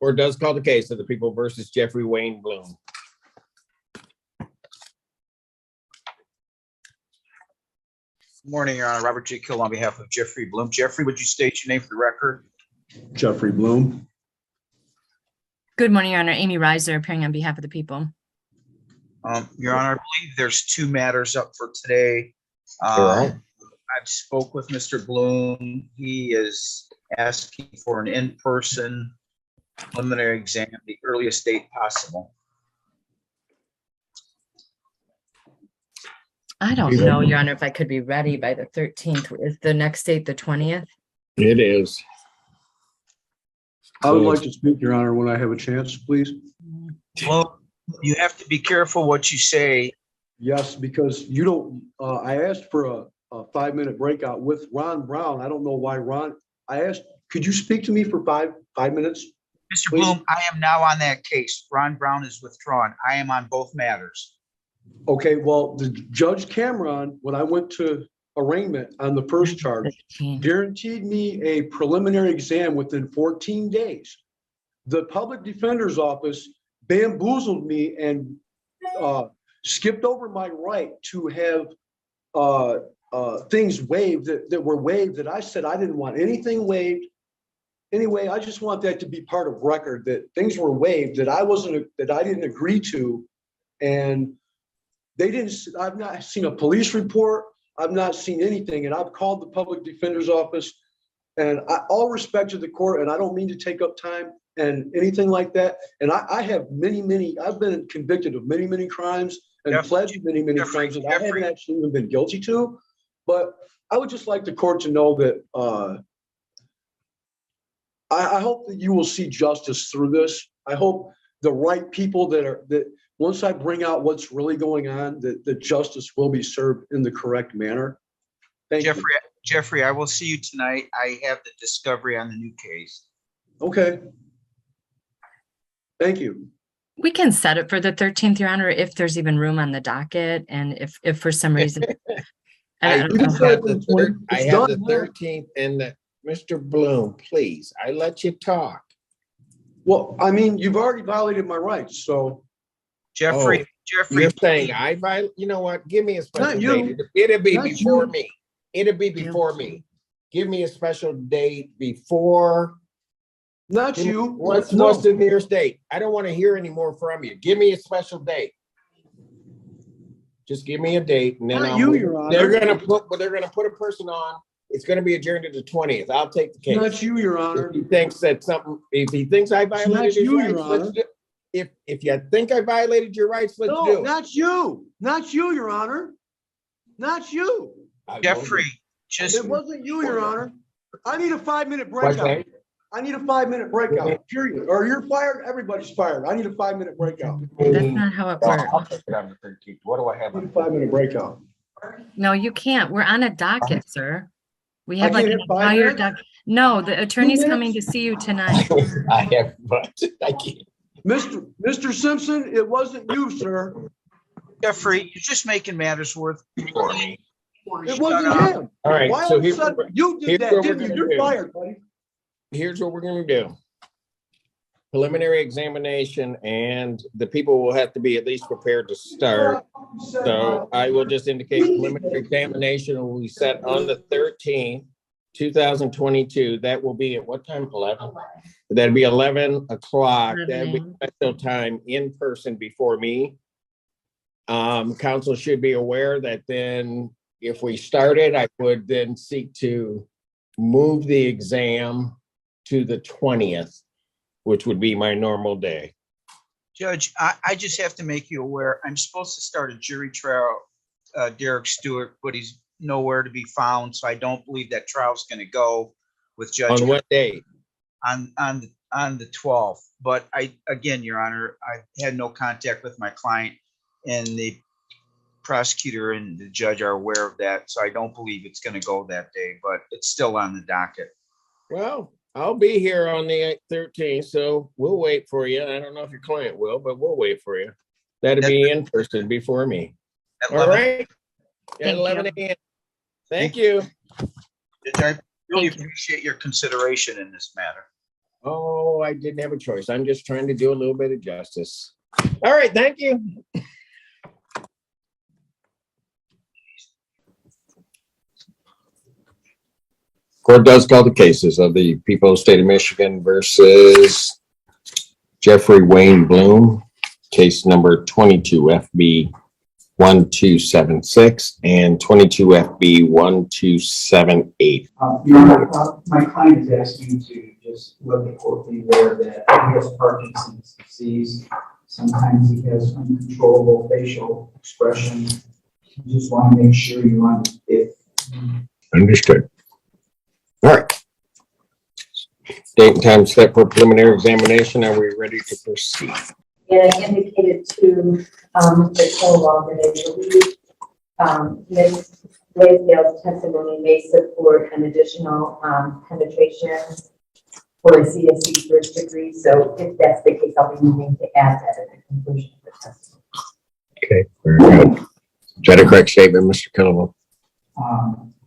Court does call the case of the people versus Jeffrey Wayne Bloom. Good morning, Your Honor. Robert J. Kill on behalf of Jeffrey Bloom. Jeffrey, would you state your name for the record? Jeffrey Bloom. Good morning, Your Honor. Amy Reiser, appearing on behalf of the people. Your Honor, I believe there's two matters up for today. Right. I've spoke with Mr. Bloom. He is asking for an in-person preliminary exam, the earliest date possible. I don't know, Your Honor, if I could be ready by the 13th. Is the next date the 20th? It is. I would like to speak, Your Honor, when I have a chance, please. Well, you have to be careful what you say. Yes, because you don't, I asked for a 5-minute breakout with Ron Brown. I don't know why I asked, could you speak to me for five minutes? Mr. Please. Bloom, I am now on that case. Ron Brown is withdrawn. I am on both matters. Okay, well, the Judge Cameron, when I went to arraignment on the first charge, 15. guaranteed me a preliminary exam within 14 days. The public defender's office bamboozled me and skipped over my right to have things waived that were waived that I said I didn't want anything waived. Anyway, I just want that to be part of record that things were waived that I didn't agree to. And I've not seen a police report. I've not seen anything. And I've called the public defender's office, and all respect to the court. And I don't mean to take up time and anything like that. And I have I've been convicted of many crimes and pledged many crimes that I haven't actually even been guilty to. But I would just like the court to know that I hope that you will see justice through this. I hope the right people that once I bring out what's really going on, that justice will be served in the correct manner. Thank you. Jeffrey, I will see you tonight. I have the discovery on the new case. Okay. Thank you. We can set it for the 13th, Your Honor, if there's even room on the docket. And if for some reason, I don't have know. the 13th and Mr. Bloom, please, I let you talk. Well, I mean, you've already violated my rights, so. Jeffrey, You're saying I violate, you know what? Give me a special Not you. date. It'll be Not before you. me. It'll be before me. Give me a special date before. Not you. What's No. the nearest date? I don't want to hear any more from you. Give me a special date. Just give me a date, and then Not you, Your Honor. they're gonna put a person on. It's gonna be adjourned to the 20th. I'll take the case. Not you, Your Honor. If he thinks that if he thinks I violated not his you, rights, Your let's Honor. do. If you think I violated your rights, let's do No, it. not you. Not you, Your Honor. Not you. Jeffrey, just It wasn't you, Your Honor. I need a 5-minute What's breakout. that? I need a 5-minute breakout, period. Or you're fired, everybody's fired. I need a 5-minute breakout. That's not how it works. I'll take it on the 13th. What do I have? I need a 5-minute breakout. No, you can't. We're on a docket, sir. We have I like can't an have 5 entire minutes? docket. No, the attorney's minutes? coming to see you tonight. I have, but I can't. Mr. Simpson, it wasn't you, sir. Jeffrey, you're just making matters worse. It wasn't him. All right, Why so all of a here's sudden, what you here's did that, what we're didn't you? gonna You're do. fired, buddy. we're gonna do. Preliminary examination, and the people will have to be at least prepared to start. So I will just indicate preliminary examination will be set on the 13th, 2022. That will be at what time? 11? That'd be 11 o'clock. That'd be special time in person before me. Council should be aware that then if we started, I would then seek to move the exam to the 20th, which would be my normal day. Judge, I just have to make you aware, I'm supposed to start a jury trial, Derek Stewart, but he's nowhere to be found. So I don't believe that trial's going to go with Judge On what day? on the 12th. But again, Your Honor, I had no contact with my client, and the prosecutor and the judge are aware of that. So I don't believe it's going to go that day, but it's still on the docket. Well, I'll be here on the 13th, so we'll wait for you. I don't know if your client will, but we'll wait for you. That'll be in person before me. At All 11. right. At Thank 11 you. a.m. Thank you. Judge, I really Thank you. appreciate your consideration in this matter. Oh, no, I didn't have a choice. I'm just trying to do a little bit of justice. All right, thank you. Court does call the cases of the people of the state of Michigan versus Jeffrey Wayne Bloom, case number 22 FB 1276 and 22 FB 1278. Your Honor, my client is asking to just let the court be aware that he has Parkinson's disease. Sometimes he has uncontrollable facial expression. You just want to make sure you understand. Understood. All right. Date and time set for preliminary examination. Are we ready to proceed? And I indicated to the co-law that I believe Ms. Blaisdell's testimony may support an additional penetration for a CSE first degree. So if that's the case, I'll be moving to add that at the conclusion of the testimony. Okay, very good. Is that a correct statement, Mr. Kennel?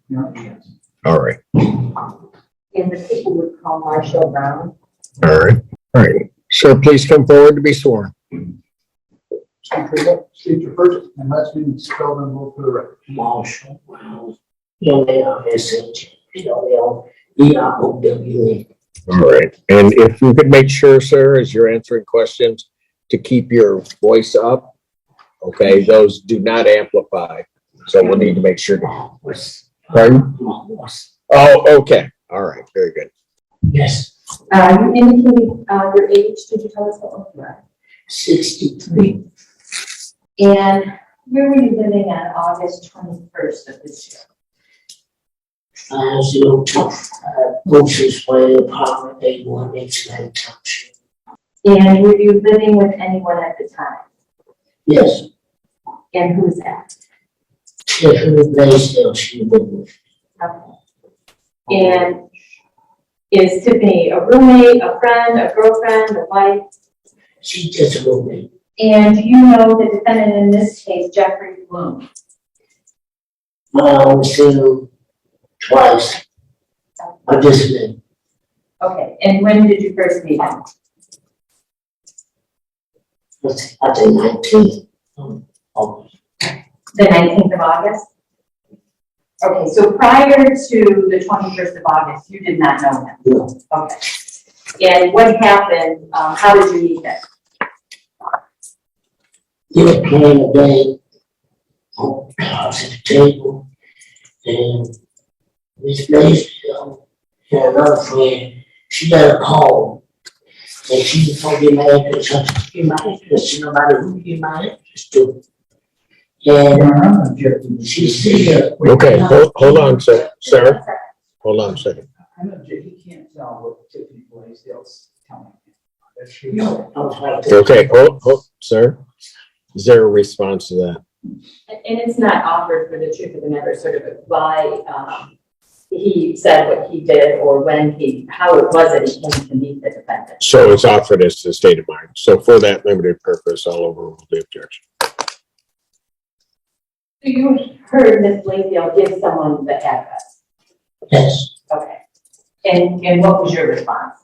Yes. All right. And the people would call Marshall Brown. All right. All right. Sir, please come forward to be sworn. State your first and last name and spell them both for the record. Marshall Brown, MARSHALLBROWN. All right. And if you could make sure, sir, as you're answering questions, to keep your voice up. Okay, those do not amplify. So we'll need to make sure to. Pardon? Oh, okay. All right. Very good. Yes, You indicated your age. Did you tell us what old you are? 63. And where were you living on August 21st of this year? 502 Moses Way, apartment 81, H9 Township. And were you living with anyone at the time? Yes, And who's that? Tiffany Blaisdell, she lived with. Okay. And is Tiffany a roommate, a friend, a girlfriend, a wife? She just a roommate. And do you know the defendant in this case, Jeffrey Bloom? I've seen him twice. I just met. Okay, and when did you first meet him? I think 19. August. The 19th of August? Okay, so prior to the 21st of August, you did not know him? No. Okay. And what happened, how did you meet him? He was playing a game on at the table, and Miss Blaisdell and another friend, she got a call. And she was gonna get my address, I said, get my address, no matter who you get my address to. And she said, Okay, hold on, sir. Sir, hold on a second. I know he can't tell what Tiffany Blaisdell's telling him. That's true. no, I was like, that. Okay, hold, sir. Is there a response to that? And it's not offered for the truth of the matter, sort of why he said what he did or how it was that he came to meet the defendant. So it's offered as the state of mind. So for that limited purpose, I'll overrule the objection. So you heard Ms. Blaisdell give someone the address? yes, Okay. And what was your response?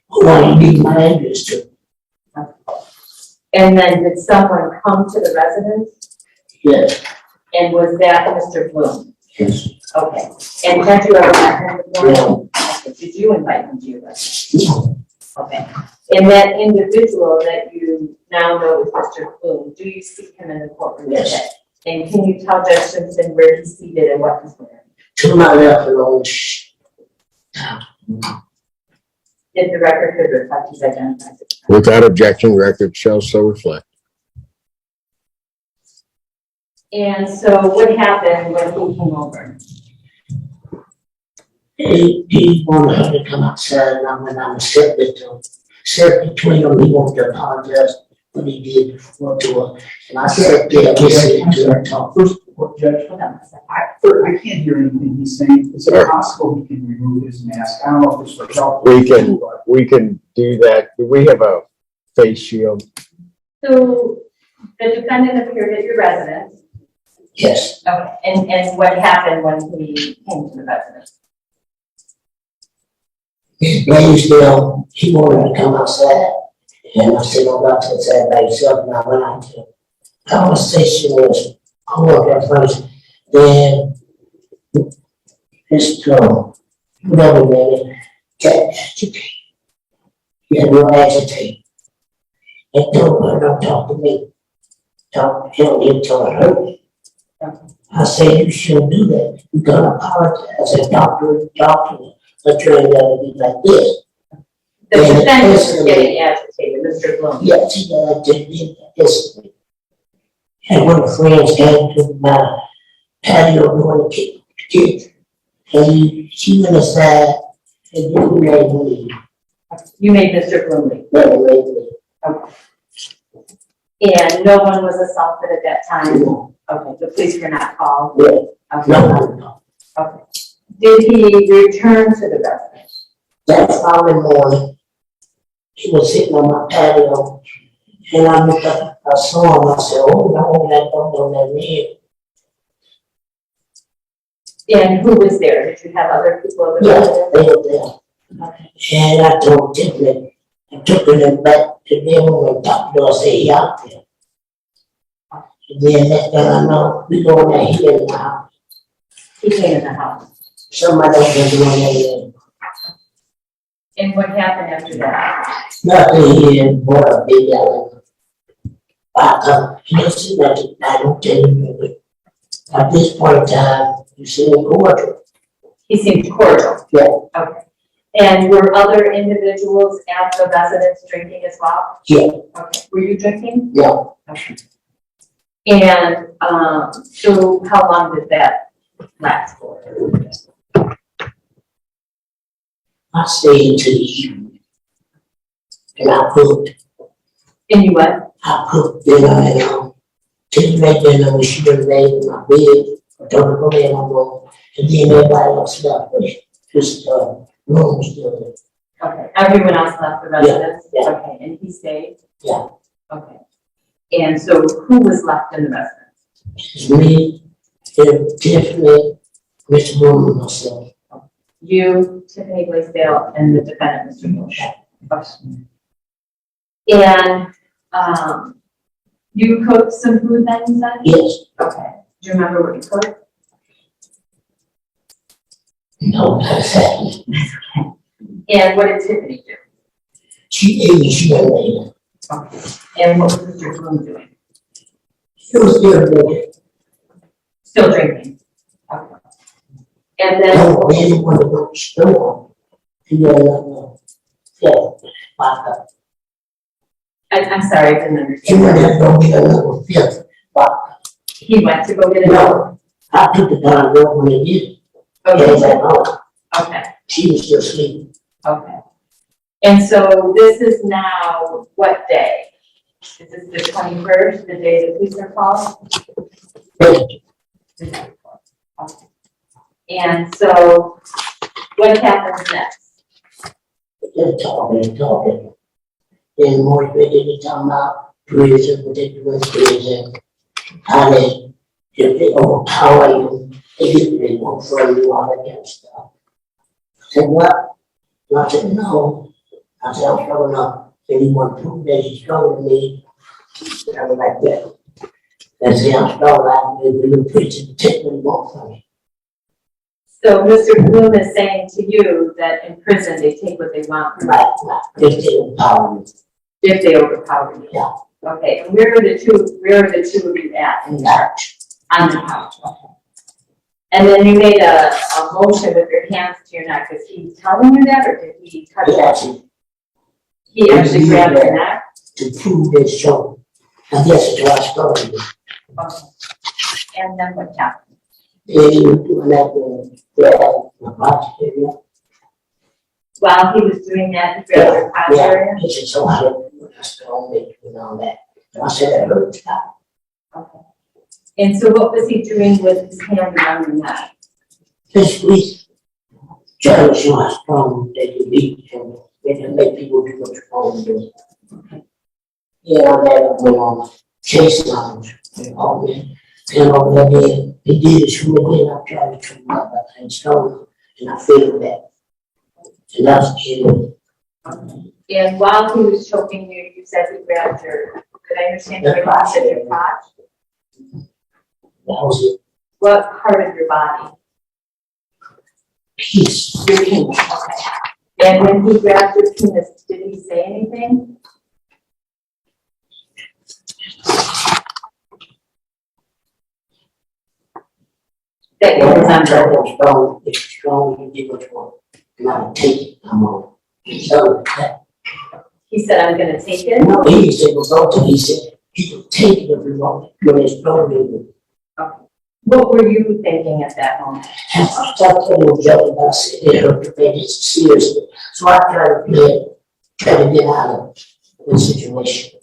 who I need my address to. And then did someone come to the residence? Yes, And was that Mr. Bloom? yes, Okay. And had you ever met him before? No. Okay. Did you invite him to your residence? no, Okay. And that individual that you now know is Mr. Bloom, do you see him in the courtroom Yes. today? And can you tell Judge Simpson where he's seated and what he's wearing? to my left alone. If the record could reflect his identity. Without objection, record shall so reflect. And so what happened when he came over? He wanted her to come outside, and I went out and said that to him. Said between them, he wanted to apologize for what he did before to her. And I said, yeah, listen to her talk. First, Judge, Hold on a second. I can't hear anything he's saying. Is it possible he can remove his mask? I don't know if it's for help. We can do that. Do we have a face shield? So the defendant appeared at your residence. Yes, Okay. And what happened when he came to the residence? Miss Blaisdell, he wanted to come outside. And I said, I'm not to outside by yourself. And I went out to conversation was cool at first. Then Mr. Whatever man, agitate. He had no agitate. And told her, don't talk to me. Talk to him, he told her. I said, you shouldn't do that. You gotta apologize. A doctor, attorney gotta be like this. The And defendant is instantly- getting agitated, Mr. Bloom. Yes, he got agitated instantly. And one of the friends came to my patio doing the kids. And she went aside and you made me. You made Mr. Bloom leave. Never made me. And no one was assaulted at that time? No, Okay, the police were not called? yeah, Okay. no. Okay. Did he return to the residence? That following morning, he was sitting on my patio, and I looked up, I saw him, I said, oh, no, that don't know that man. And who was there? Did you have other people in the Yeah, residence? they were there. Okay. And I told Tiffany, I took her back to them and talked to her, I said, he out there. And then next thing I know, we going there, he in the house. He came in the house. Somebody else was doing that. And what happened after that? Nothing here, boy, big yelling. You don't see nothing, I don't tell you, but at this point in time, you see the courtroom. He seemed cordial. Yeah. Okay. And were other individuals at the residence drinking as well? Yeah. Okay. Were you drinking? Yeah. Okay. And, so how long did that last for? I stayed until the evening. And I cooked And you what? dinner and till make dinner when she done laid in my bed. I told her go there no more. And then everybody else left, but just room still there. Okay. Everyone else left the residence? yeah. Okay. And he stayed? Yeah. Okay. And so who was left in the residence? It's me, and Tiffany, Mr. Bloom, and myself. You, Tiffany Blaisdell, and the defendant, Mr. Bush. And, you cooked some food then, you said? Yes, Okay. Do you remember what you cooked? no, that's it. And what did Tiffany do? She ate and she done laid. Okay. And what was Mr. Bloom doing? She was still drinking. Still drinking? Okay. And then, No, they didn't want to go to the store. He vodka. I'm sorry, I didn't He understand. went to go get another fifth vodka. He went to go get it? No, I took the gun and when he did. And Okay. was at home. Okay. She was still sleeping. Okay. And so this is now what day? Is this the 21st, the day the police are called? Hey, Okay. And so what happens next? they're talking. Then more they talking about prison, what they do in prison. How they, if they overpower you, they get they won't throw you all that kind of stuff. I said, what? And I said, no. I said, I'm strong enough. And he want to prove that he's stronger than me. And I was like, yeah. And say, I'm strong, I can do the preaching, take what he wants from me. So Mr. Bloom is saying to you that in prison, they take what they want from you Right. If they overpower me. if they overpower you. Yeah. Okay, and where are the two of you at? And that, On the couch. And then you made a motion with your hands to your neck. Is he telling you that or did he touch he you? actually, He actually grabbed your neck? to prove that show. I guess it's what I started with. Okay. And then what happened? And he was doing that with, my body area. While he was doing that, he grabbed your crotch area? He said, so I don't, I still make it and all that. And I said, that hurt. Okay. And so what was he doing with his hand around your neck? This week, trying to show how strong they can be and they can make people do what you're going to do. Yeah, that went on chasing on him. Oh, man. And over there, he did it to me again. I tried to turn him up, I think, strong, and I feel that. And that's it. And while he was choking you, you said he grabbed your, did I understand you grabbed your crotch? That was it. What part of your body? Peace. Your penis, okay. And when he grabbed your penis, did he say anything? That you remember? It's strong, you give it one. And I take it, I'm on. So, He said, I'm gonna take it? no, he said, he said, you can take it if you want, when it's strong, you What were you thinking at that moment? I started telling Joe about it hurt the baby seriously. So I try to get out of the situation.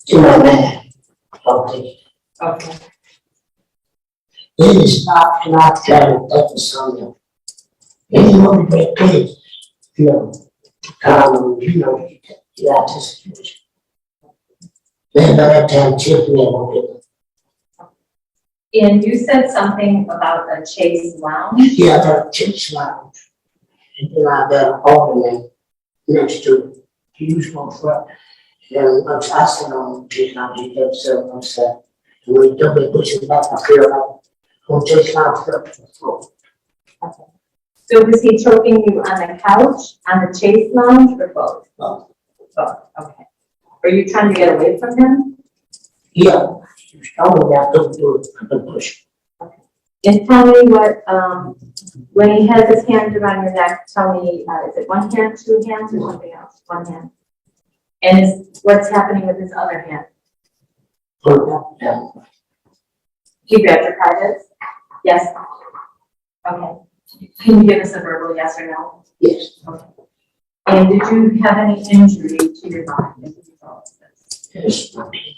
To my man. Okay. Okay. Then it stopped and I tried to touch something. And you want to get paid. You know, get out of the situation. Then by that time, Tiffany won't get it. And you said something about a Chase lounge? Yeah, I got a church lounge. And then I got an apartment next to it. Huge one front. And I'm fastened on the church lounge, you have several on set. And when you double push it back, I feel like on church lounge front. Okay. So was he choking you on the couch, on the Chase lounge, or both? Both. Both, okay. Are you trying to get away from him? Yeah, I only got to do it, I can push. And tell me what, when he has his hand around your neck, tell me, is it one hand, two hands, or something else? One hand. And what's happening with his other hand? Yeah. He grabbed your carpets? Yes? Okay. Can you give us a verbal yes or no? Yes. Okay. And did you have any injury to your body as a result of this? Yes. Okay.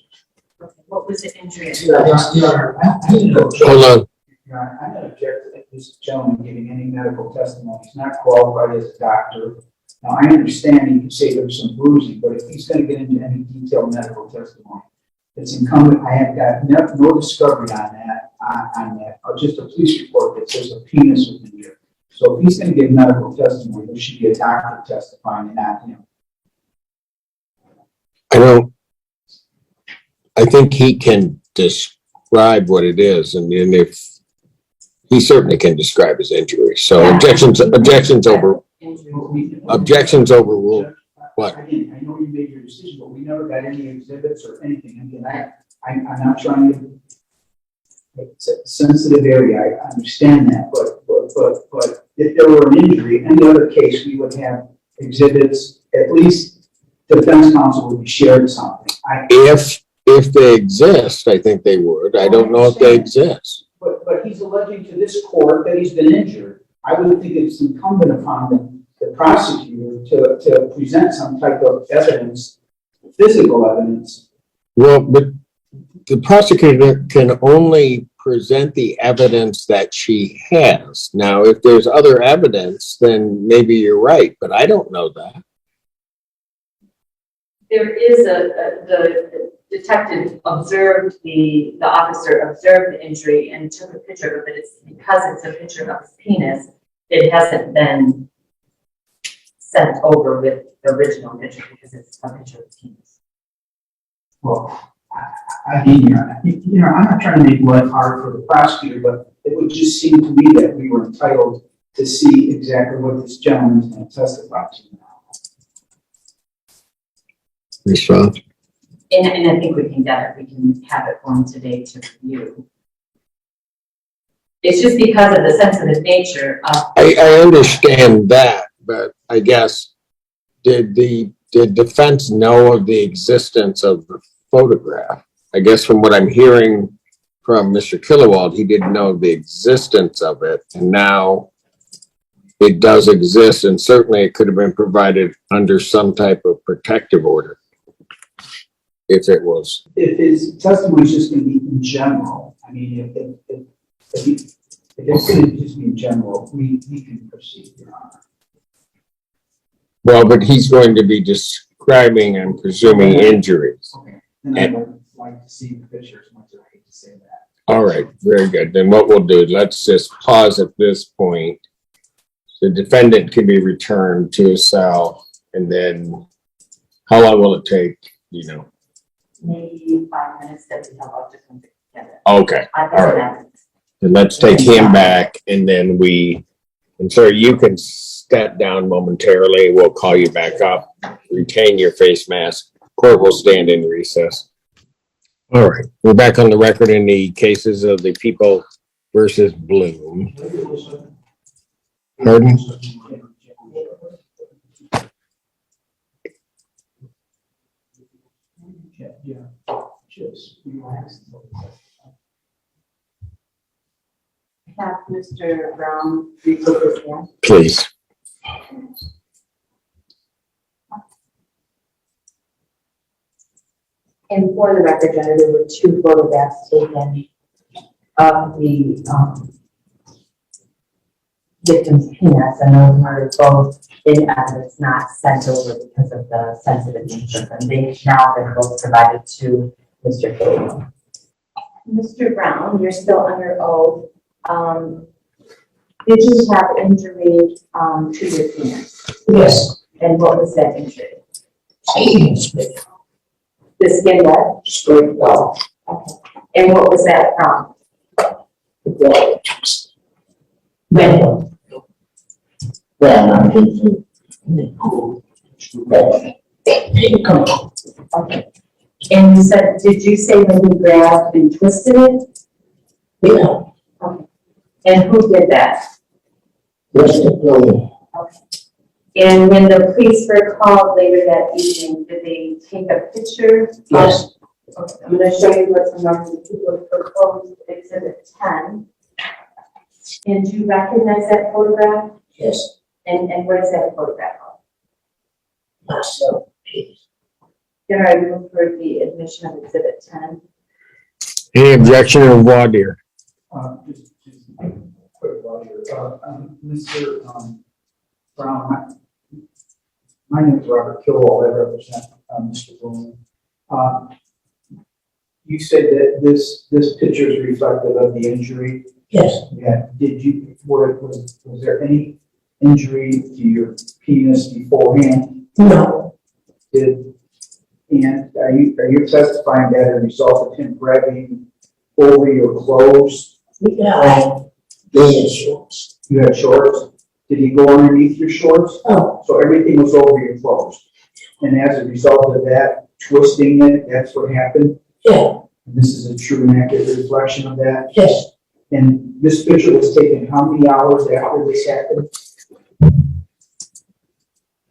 What was the injury? Hold on. I'm not objecting to this gentleman giving any medical testimony. He's not qualified as a doctor. Now, I understand you can say there's some bruising, but if he's going to get into any detailed medical testimony, it's incumbent. I have got no discovery on that, or just a police report that says a penis was injured. So if he's going to give medical testimony, there should be a doctor testifying and not him. I think he can describe what it is, and then if he certainly can describe his injury. So Yeah. objections overruled. What? Again, I know you made your decision, but we never got any exhibits or anything. Again, I'm not trying to. It's a sensitive area. I understand that, but if there were an injury, any other case, we would have exhibits. At least defense counsel would be sharing something. If they exist, I think they would. I don't know if they exist. But he's alleging to this court that he's been injured. I would think it's incumbent upon the prosecutor to present some type of evidence, physical evidence. Well, but the prosecutor can only present the evidence that she has. Now, if there's other evidence, then maybe you're right, but I don't know that. There is the detective observed the officer observed the injury and took a picture of it, but it's because it's a picture of his penis, it hasn't been sent over with the original picture because it's a picture of his penis. Well, I mean, I'm not trying to make life hard for the prosecutor, but it would just seem to me that we were entitled to see exactly what this gentleman is going to testify to now. Response? And I think we can get it. We can have it for him today to review. It's just because of the sensitive nature of. I understand that, but I guess, did defense know of the existence of the photograph? I guess from what I'm hearing from Mr. Kilowald, he didn't know the existence of it, and now it does exist, and certainly it could have been provided under some type of protective order. If it was. If his testimony is just going to be in general, I mean, if it's going to just be in general, we can proceed, Your Honor. Well, but he's going to be describing and presuming injuries. Okay. Then I would like to see the picture as much as I hate to say that. All right, very good. Then what we'll do, let's just pause at this point. the defendant can be returned to his cell, and then how long will it take, you know? Maybe 5 minutes that we have up to come together. Okay, I all right. Then let's take him back, and then and sir, you can step down momentarily. We'll call you back up. Retain your face mask. Court will stand in recess. All right, we're back on the record in the cases of the People versus Bloom. Pardon? Yeah, just relax. Have Mr. Brown repeat this again. Please. And for the record, Jenna, there were 2 photographs taken of the victim's penis, and those are both in evidence, not sent over because of the sensitive nature of them. They've now been both provided to Mr. Courtroom. Mr. Brown, you're still under oath. Did you have injury to your penis? Yes. And what was that injury? Split. The skin what? Straight off. Okay. And what was that from? Well, I'm thinking, come on. Okay. And you said, did you say when he grabbed and twisted it? Yeah, Okay. And who did that? what's the problem? Okay. And when the police were called later that evening, did they take a picture? Yes. Okay. I'm going to show you what's on the people proposed exhibit 10. And do you recognize that photograph? Yes, And what is that photograph of? myself, please. There I move for the admission of exhibit 10. Any objection or voir dire? Just quick while you're, Mr. Brown, my name is Robert Kilwell. I represent Mr. Bloom. You said that this picture is reflective of the injury. Yes, Yeah. Was there any injury to your penis beforehand? no, And are you testifying that a result of him grabbing over your clothes? yeah, I did shorts. You had shorts? Did he go underneath your shorts? Oh, So everything was over your clothes. And as a result of that, twisting it, that's what happened? yeah, This is a true and accurate reflection of that. yes, And this picture was taken how many hours after this happened?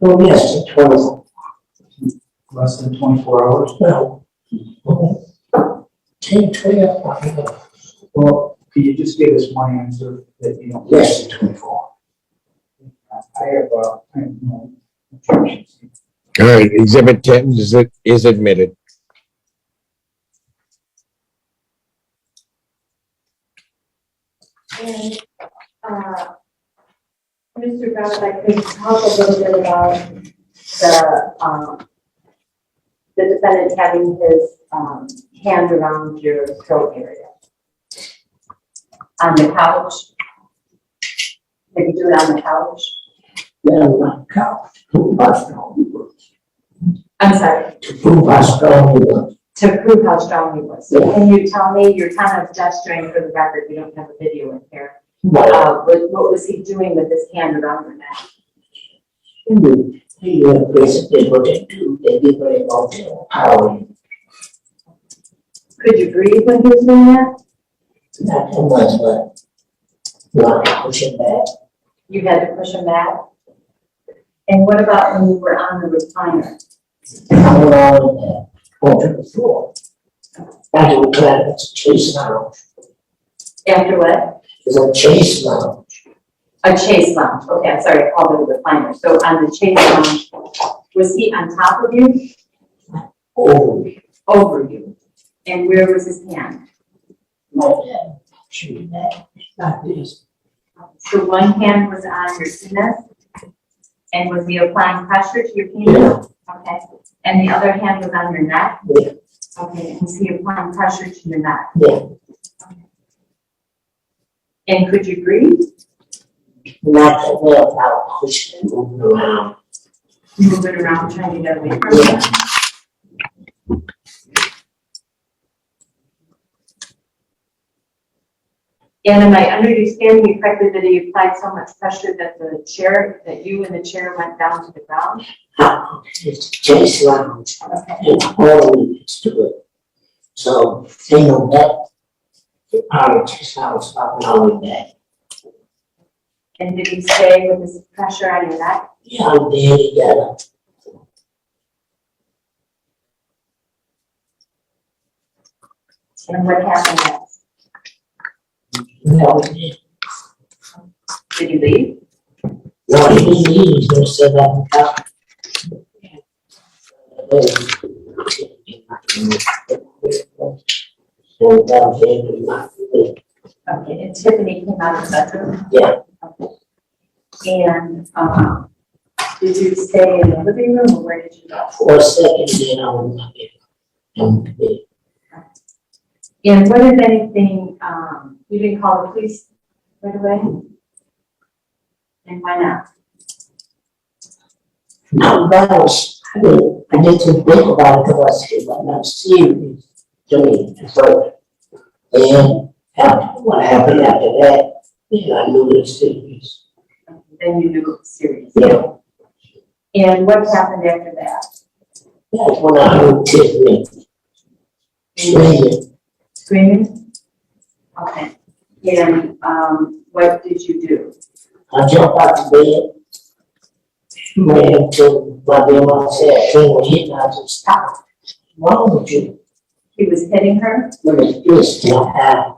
oh, yes, 20, Less than 24 hours? no. 10, 12, I don't know. Well, could you just give us one answer that you don't? Less than 24. I have no objections. All right, exhibit 10 is admitted. And, Mr. Brown, if I could talk a little bit about the defendant having his hand around your throat area. On the couch. Did you do it on the couch? Well, not couch, prove how strong he was. I'm sorry, To prove how strong he was. to prove how strong he was. So Yeah. can you tell me, you're kind of gesturing for the record, we don't have a video in here. But What was he doing with his hand around your neck? he basically what they do, they give it about power. Could you breathe when he was doing that? Not too much, but not pushing back. You had to push him back? And what about when you were on the recliner? I went on onto the floor. After we tried it's a chase lounge. After what? It's a chase lounge. A chase lounge. Okay, I'm sorry, I called it a recliner. So on the chase lounge, was he on top of you? Over me. Over you. And where was his hand? My dad shooting that. Not this. So one hand was on your penis? And was he applying pressure to your penis? Okay. And the other hand was on your neck? Yeah. Okay, and was he applying pressure to your neck? Yeah. And could you breathe? not that well without pushing and moving around. Moving around trying to get away from it. And am I understanding you correctly that he applied so much pressure that that you and the chair went down to the ground? It's chase lounge Okay. and all needs to it. So, they know that the power chase lounge not only that. And did he stay with this pressure on your neck? Yeah, I'm there together. And what happened next? No, he did. Did you leave? No, he didn't leave. He's gonna sit back and talk. So that was it. Okay, and Tiffany came out of the bedroom? Yeah. Okay. And, did you stay in the living room or where did you go? For a second, then I was not there. And what, if anything, you didn't call the police right away? And why not? No, that was, I didn't think about it because I said, I'm not serious to me at first. And after, what happened after that, then I knew it was serious. Then you knew it was serious. Yeah, And what happened after that? that's when I heard Tiffany screaming. Screaming? Okay. And, what did you do? I jumped out the bed, ran to my grandma, said, "King was hitting," I said, "Stop, what's wrong with you?" He was hitting her? When it's still high.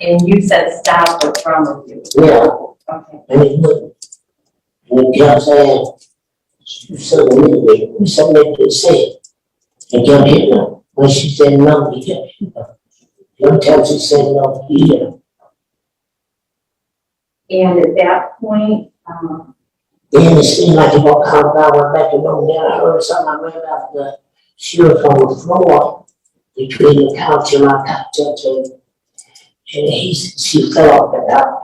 And you said, stop, what's wrong with you? Yeah, Okay. and he wouldn't. And he kept saying, "You so weird, we something to say." And kept hitting her. When she said no, he kept hitting her. Every time she said no, he hit her. And at that point, Then it seemed like he won't come down, went back and over there. I heard something, I ran out the shoe from the floor between the couch and my cocktail table. And she fell off the couch.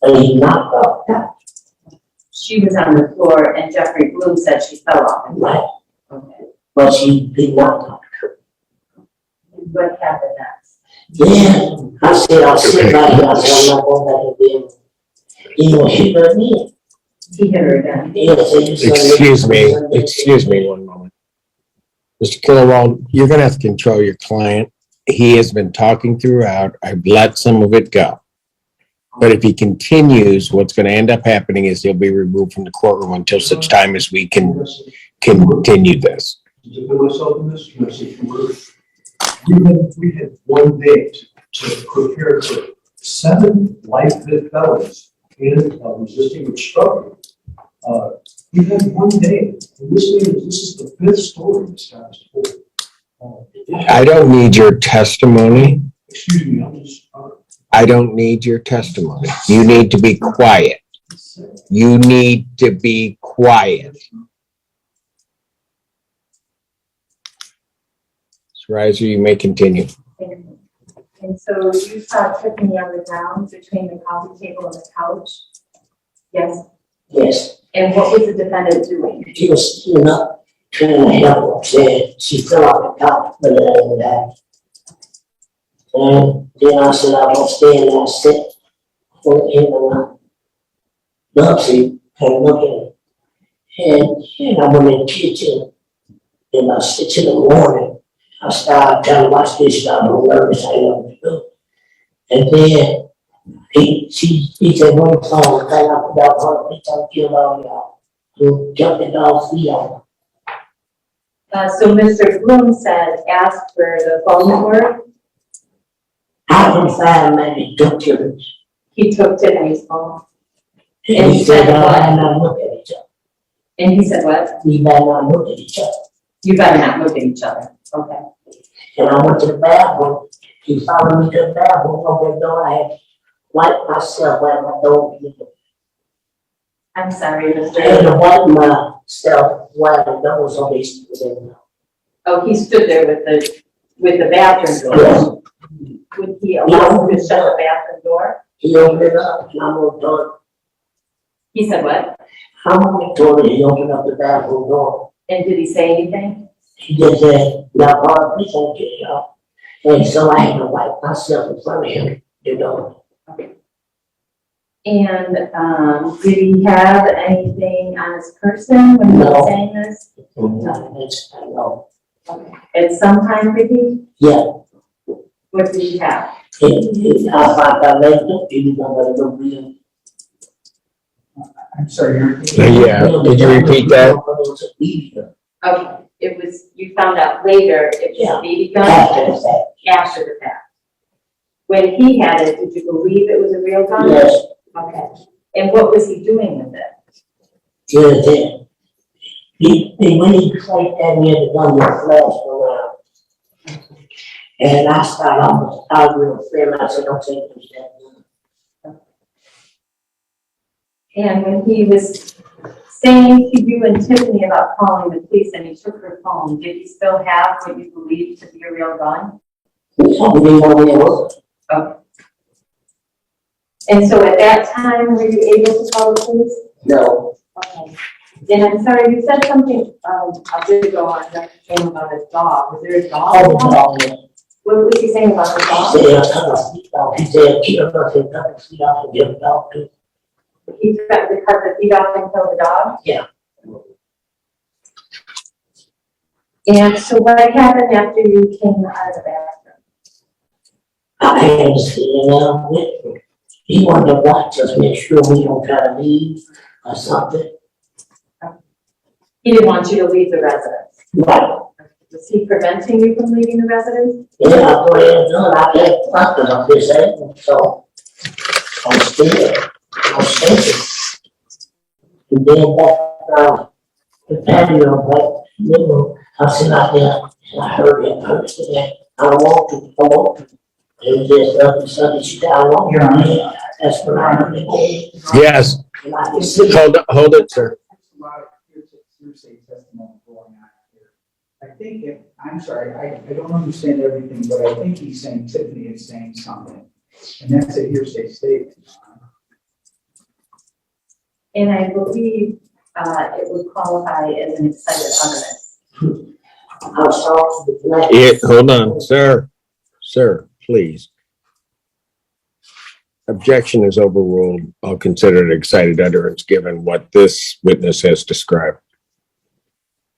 And he knocked off the couch. she was on the floor and Jeffrey Bloom said she fell off. Right. Okay. But she did not knock her. And what happened next? Yeah, I said, I'll sit right here. I said, I'm not going back in there. You know, she hurt me. He hit her again. Yeah, so you said- Excuse me one moment. Mr. Kilowald, you're gonna have to control your client. He has been talking throughout. I've let some of it go. But if he continues, what's gonna end up happening is he'll be removed from the courtroom until such time as we can continue this. To put myself in this, can I say two words? We had one day to prepare for 7 life felons and resisting obstruction. We had one day, and this is the 5th story this guy's told. I don't need your testimony. Excuse me, I'm just. I don't need your testimony. You need to be quiet. You need to be quiet. Ms. Reiser, you may continue. And so you saw Tiffany on the ground between the coffee table and the couch? Yes. Yes, And what was the defendant doing? she was sitting up, trying to help her, said she fell off the couch, but it ain't that. And then I said, I won't stay in that sit. In the Nancy came looking. And I went in the kitchen, and I 6 in the morning, I started trying to watch this, I was nervous, I didn't know what to do. And then he said, "One phone, I forgot one, he told kill all y'all." Who jumped the dog's feet on. So Mr. Bloom said, ask for the phone number. I couldn't find him, and he took to He took Tiffany's phone. And he said, "I better not look at each other. And he said, what? We better not look at each other." You better not look at each other. Okay. And I went to the bathroom. He followed me to the bathroom, opened the door. I had wiped myself, wiped my door. I'm sorry, I had Mr. to wipe myself while the door was on his. Oh, he stood there with the bathroom door. Yes. Would he allow him to shut the bathroom door? He opened it up, and I'm on the toilet. He said what? I'm on the toilet, he opened up the bathroom door. And did he say anything? He just said, now, Barb, please don't get it up. And so I had to wipe myself in front of him, you know. And, did he have anything on his person when he was No. saying this? I know. Okay. At some time, did he? Yeah, What did he have? I let him, he was gonna let him real. I'm sorry, you're. Yeah, did you repeat that? Okay, it was, you found out later it was Yeah. a BB gun? After the fact. After the fact. When he had it, did you believe it was a real gun? Yes, Okay. And what was he doing with it? yes, yes. When he played that near the gun, the flash around. And I started almost arguing with him, I said, don't take this that. And when he was saying to you and Tiffany about calling the police and he took her phone, did he still have what you believed to be a real gun? He told me what it was. Okay. And so at that time, were you able to call the police? No, Okay. And I'm sorry, you said something, a bit ago on Dr. King about his dog. Was there a dog? all the dog, What was he saying about the dog? he said, cut my feet off, he said, keep him up and cut his feet off and give him dog too. He threatened to cut the feet off and kill the dog? Yeah. And so what happened after you came out of the bathroom? I had to see him with me. He wanted to watch us, make sure we don't try to leave or something. He didn't want you to leave the residence. Right. Was he preventing you from leaving the residence? Yeah, I go ahead and do it, I can't fuck it up this end, so I'm still, I'm shaking. And then back the patio, but, you know, I sit out there and I heard that person that I don't want to. It was just something she said, I want Your Honor. That's when I heard it. Yes, And I just sit hold it, sir. A lot of hearsay testimony going on here. I think, I'm sorry, I don't understand everything, but I think he's saying Tiffany is saying something. And that's a hearsay statement. And I believe it would qualify as an excited utterance. I was talking to the black. Hold on, sir. Sir, please. Objection is overruled. I'll consider it excited utterance given what this witness has described.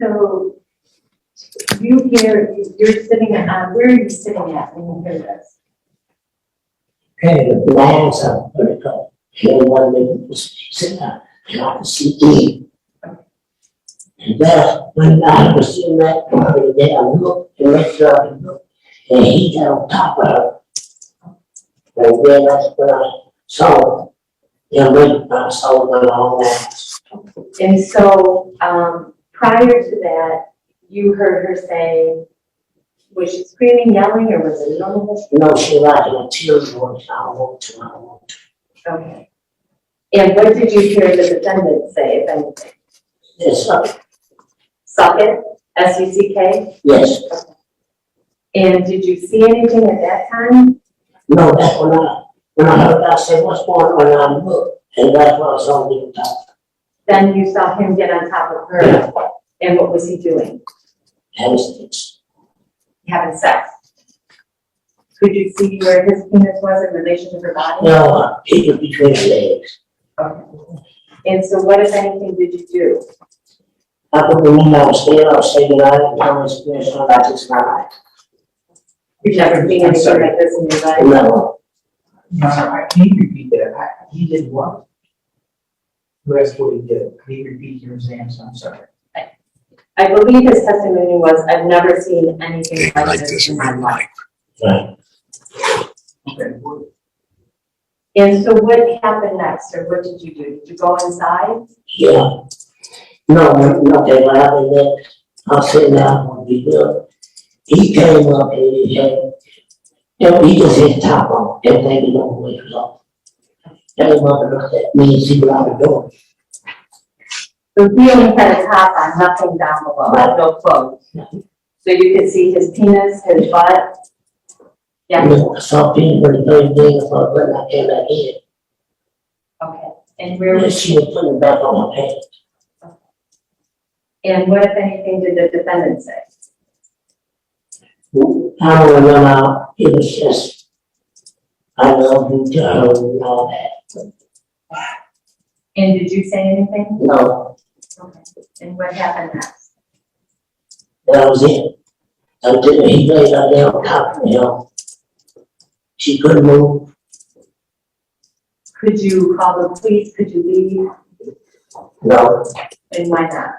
So you hear, you're sitting at, where are you sitting at when you hear this? Okay, the glass up, what it called. And one minute was sitting there, and I could see him. And then, when I was seeing that, I looked and make sure I could look, and he got on top of her. And then that's when I saw him, and I saw him on that. And so prior to that, you heard her say, was she screaming, yelling, or was it normal? No, she like in a tears voice, I don't want to. Okay. And what did you hear the defendant say, if anything? Yes, Suck it, S-U-C-K? yes. And did you see anything at that time? No, that's when I heard that, I said, what's going on, and I looked, and that's what I saw him top. Then you saw him get on top of her, and what was he doing? Having sex. Having sex. Could you see where his penis was in relation to her body? No, he was between his legs. Okay. And so what, if anything, did you do? I could remember I was saying goodnight, and I was experiencing like this in my life. You've never seen I'm anything sorry. like this in your life? No, No, can you repeat that? He did what? You asked what he did. Can you repeat your answer? I'm sorry. I believe his testimony was, I've never seen anything like this in my life. right. Okay. And so what happened next, or what did you do? Did you go inside? Yeah. No, okay, what happened next, I was sitting down when we did. He came up and he had, you know, he just hit top on, everything he know was off. Came up and looked at me and see what I was doing. So he only had a top on, nothing down below, no clothes. So you could see his penis, his butt. Yeah, I saw people for the 30 days, I thought, but I came back in. okay. And where And was she was putting it back on my pants. and what, if anything, did the defendant say? I don't remember, it was just, I love you, John, and all that. And did you say anything? No, Okay. And what happened next? that was it. Until he laid her down on top of him. She couldn't move. Could you call the police? Could you leave? No. And why not?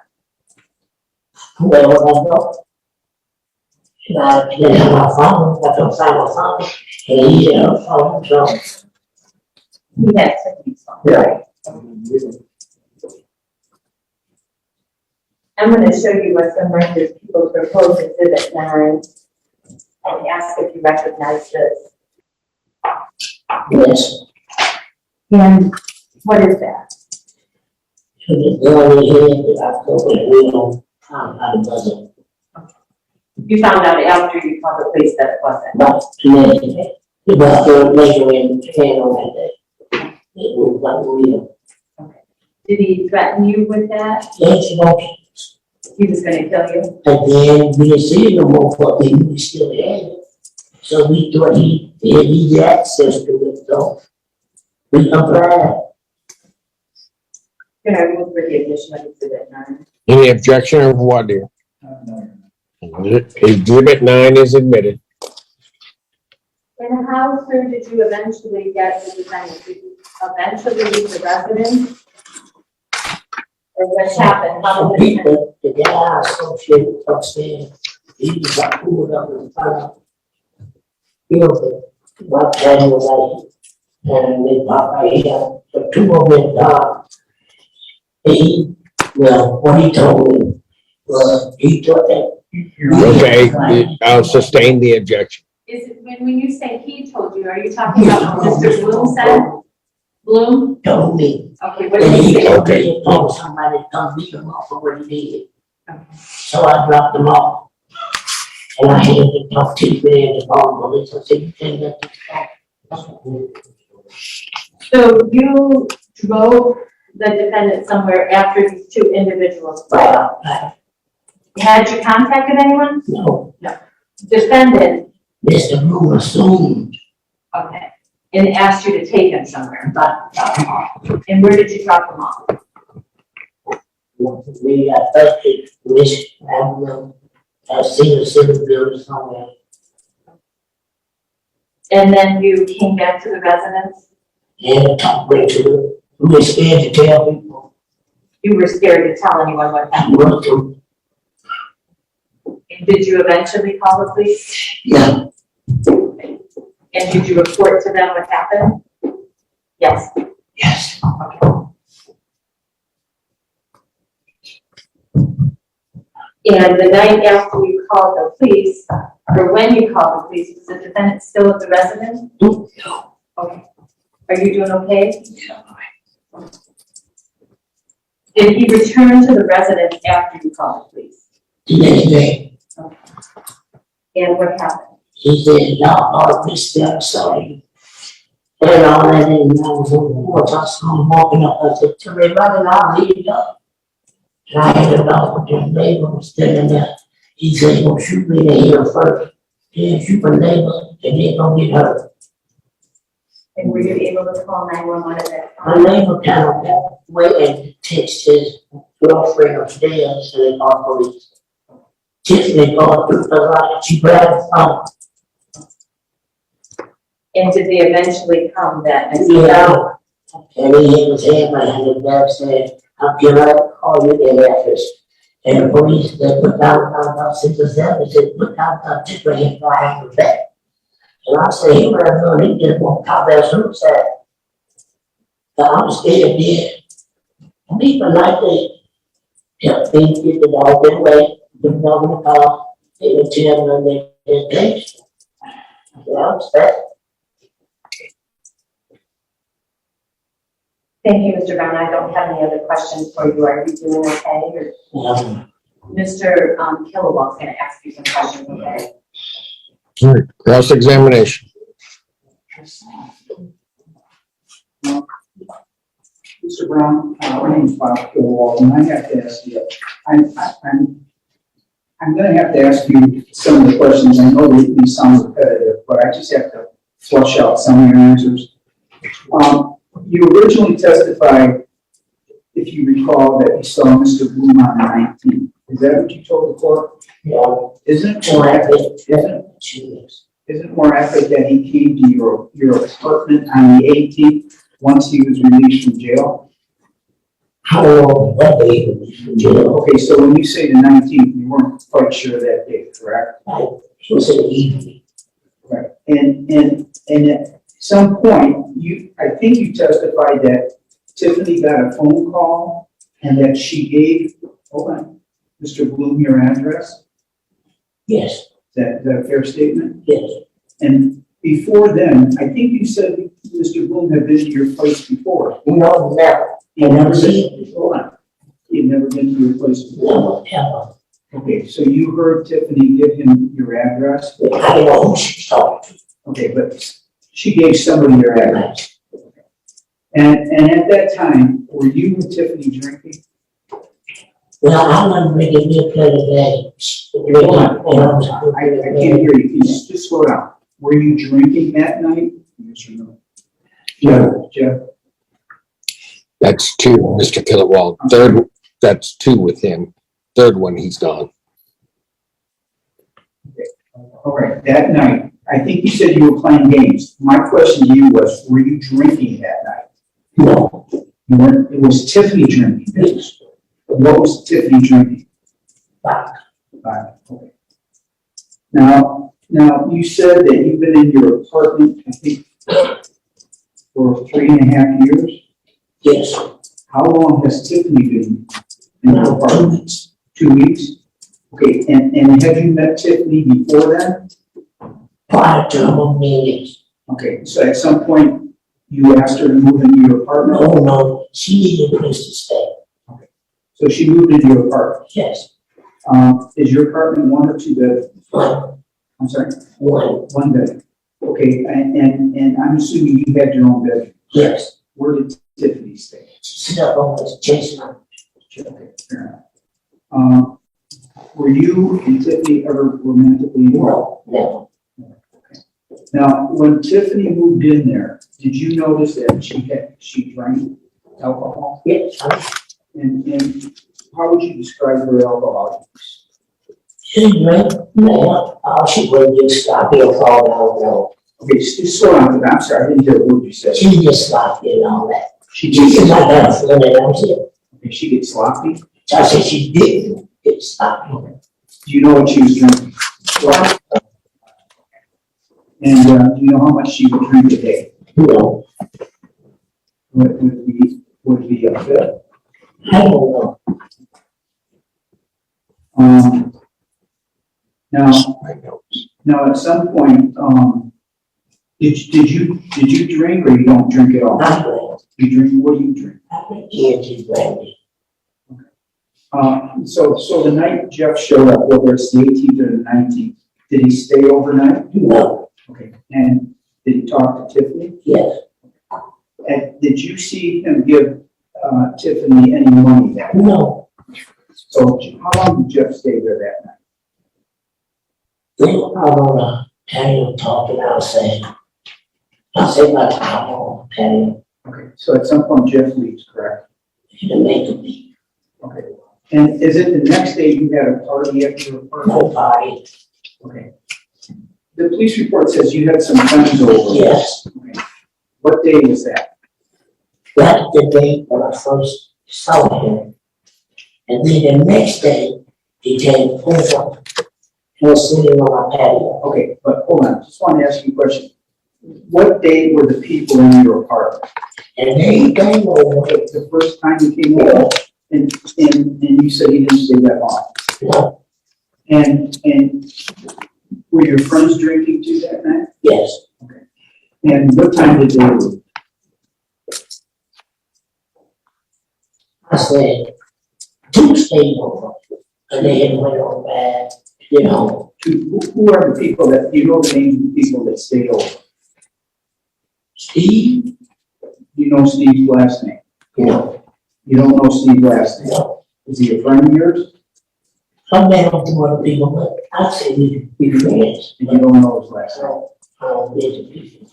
Well, I know. I didn't have my phone, I couldn't find my phone, and he had a phone, so. He had Tiffany's phone. Yeah. I'm going to show you what some renters people propose exhibit 9 and ask if you recognize this. Yes. And what is that? So the girl in here, that I thought that we don't, I wasn't, You found out after you called the police that it wasn't. not today. The doctor measuring the hand on that day. It was not real. Did he threaten you with that? Yes, you know, He was going to kill you? and then we didn't see him no more, but he was still there. So we thought he had easy access to it, so we complied. Can I move for the admission of exhibit 9? Any objection or what, dear? Exhibit 9 is admitted. And how soon did you eventually get the defendant? Did you eventually leave the residence? Or what happened? How Some did it happen? people, the guy associated upstairs, he was like pulled up in front of, you know, my dad was like, and they popped right here, the two of them died. He, well, what he told me was, he thought that. Okay, I'll sustain the objection. Is it, when you say he told you, are you talking about what Mr. Bloom said? Bloom? Told me, Okay, what and did he he say? told me he told somebody to come beat him off for what he did. So I dropped him off. And I had to talk to you there, the phone police, I said, you can't let this go. So you drove the defendant somewhere after these two individuals fled? Right, Had you contacted anyone? no, Defendant, Mr. Blue assumed, okay, and asked you to take him somewhere. but, And where did you drop him off? we got busted, Miss, I don't know, I seen a city building somewhere. And then you came back to the residence? And talked way to it, we were scared to tell people, You were scared to tell anyone what I happened. worked to, And did you eventually call the police? yeah, And did you report to them what happened? Yes. yes. And the night after you called the police, or when you called the police, was the defendant still at the residence? No. Okay. Are you doing okay? Did he return to the residence after you called the police? The next day, And what happened? he said, y'all all this stuff, sorry. And all that, and I was on the porch, I saw him walking up, I said, to me, brother, I'll leave it up. And I had a dog with his neighbor was standing there. He said, well, shoot me in the ear first, then shoot my neighbor, and then gonna get hurt. And were you able to call 911 at that My time? neighbor kind of got away and text his girlfriend upstairs, and they called police. Tiffany called through the line, she grabbed the phone. And did they eventually come that next Yeah. day? And he hit his head, my hand was back, said, I'm gonna call you in the office. And the police, they put down about 6 or 7, they said, put down the Tiffany and fly him back. And I said, he ran on, he just won't cop that suicide. But I'm scared dead. People like that, help me get the dog away, put the dog in the car, they would tell them their case. I said, I'm scared. Thank you, Mr. Brown. I don't have any other questions for you. Are you doing okay? Or Mr. Kilowog's going to ask you some questions, okay? All right, cross-examination. Mr. Brown, my name is Bob Kilwall, and I have to ask you, I'm gonna have to ask you some of the questions. I know these sound repetitive, but I just have to flush out some of your answers. You originally testified, if you recall, that you saw Mr. Bloom on the 19th. Is that what you told the court? No, Isn't it more more accurate, accurate, 2 weeks. isn't it more accurate that he came to your apartment on the 18th, once he was released from jail? How long, what day was he in jail? Okay, so when you say the 19th, you weren't quite sure that date, correct? It was in the evening. Right. And at some point, I think you testified that Tiffany got a phone call and that she gave, hold on, Mr. Bloom your address? Yes, Is that a fair statement? yes, And before then, I think you said Mr. Bloom had been to your place before. no, never, He had never seen been, it before. hold on. He had never been to your place before. Never, ever. Okay, so you heard Tiffany give him your address? I don't know who she talked to. Okay, but she gave somebody your address. And at that time, were you and Tiffany drinking? Well, I wasn't bringing me a plate of games. Hold on. I can't hear you. Can you just slow down? Were you drinking that night? Yes or no? Jeff? That's 2, Mr. Kilowald. Third, that's 2 with him. Third one, he's gone. All right, that night, I think you said you were playing games. My question to you was, were you drinking that night? No, You weren't, it was Tiffany drinking. yes, What was Tiffany drinking? back. Okay. Now, you said that you've been in your apartment, I think, for 3.5 years. Yes, How long has Tiffany been in your now 2 apartment? weeks. 2 weeks? Okay, and have you met Tiffany before then? Prior to her meetings. Okay, so at some point, you asked her to move into your apartment? No, she needed a place to stay. So she moved into your apartment. Yes, Is your apartment 1 or 2 bedrooms? one, I'm sorry, one, 1 bedroom. Okay, and I'm assuming you had your own bedroom. yes. Where did Tiffany stay? She sit up on this Jason. Okay, fair enough. Were you and Tiffany ever romantically involved? No, never. Now, when Tiffany moved in there, did you notice that she drank alcohol? Yes, And how would you describe her alcohol use? she drank, no, she wouldn't just stop here for all no. Okay, just slow down, I'm sorry, I didn't hear what you said. She just stopped and all that. She She said, did, I got a friend and I'm here. okay, she gets sloppy. So I said, she didn't get stopped. Do you know what she was drinking? Well, And do you know how much she would drink a day? no, Would be a bit. I don't know. Now, at some point, did you drink or you don't drink at all? I drank. You drink, what do you drink? I drank G&T brandy. So the night Jeff showed up, whether it's the 18th or the 19th, did he stay overnight? No, Okay, and did he talk to Tiffany? yes, And did you see him give Tiffany any money that night? no. So how long did Jeff stay there that night? We were out on the patio talking outside. I said, my time on the patio. Okay, so at some point Jeff leaves, correct? He didn't make a beat. Okay. And is it the next day you had a party at your apartment? No party. Okay. The police report says you had some friends over. Yes, Okay. What day was that? that's the day when I first saw him. And then the next day, he came over. He was sitting on my patio. Okay, but hold on, just want to ask you a question. What day were the people in your apartment? And then he came over. Okay, the first time you came over, and you said he didn't stay that long. No, And were your friends drinking too that night? yes, And what time did they leave? I said, two stayed over. And then went on back. you know, Who are the people that, you know the names of the people that stayed over? Steve, You know Steve's last name? you know, You don't know Steve's last name? no. Is he a friend of yours? Some men don't do other people, but I say we can be friends. And you don't know his last name? I don't visit people.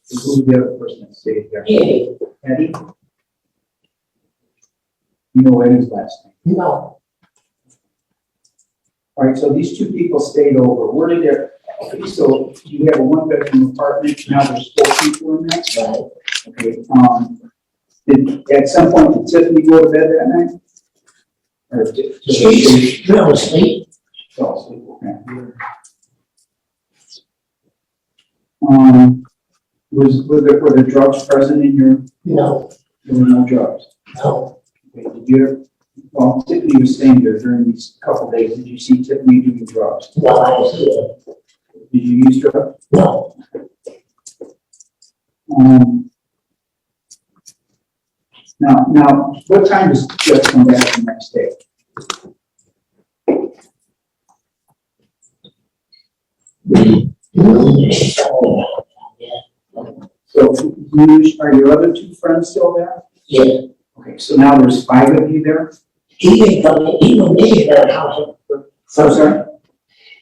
So who's the other person that stayed there? Yeah, Eddie? You know Eddie's last name? no, All right, so these two people stayed over. Where did okay, so you have a one-bedroom apartment, now there's 4 people in there? right. Okay, at some point, did Tiffany go to bed that night? Or did She fell asleep. fell asleep? Okay. Were the drugs present in your, No, there were no drugs? no, Okay, did you, well, Tiffany was staying there during these couple days, did you see Tiffany doing drugs? no, I didn't see it. Did you use drugs? No, Now, what time does Jeff come back the next day? she told me about that. So, are your other 2 friends still there? Yeah, Okay, so now there's 5 of you there? he didn't come in, he went in my house. So, sorry?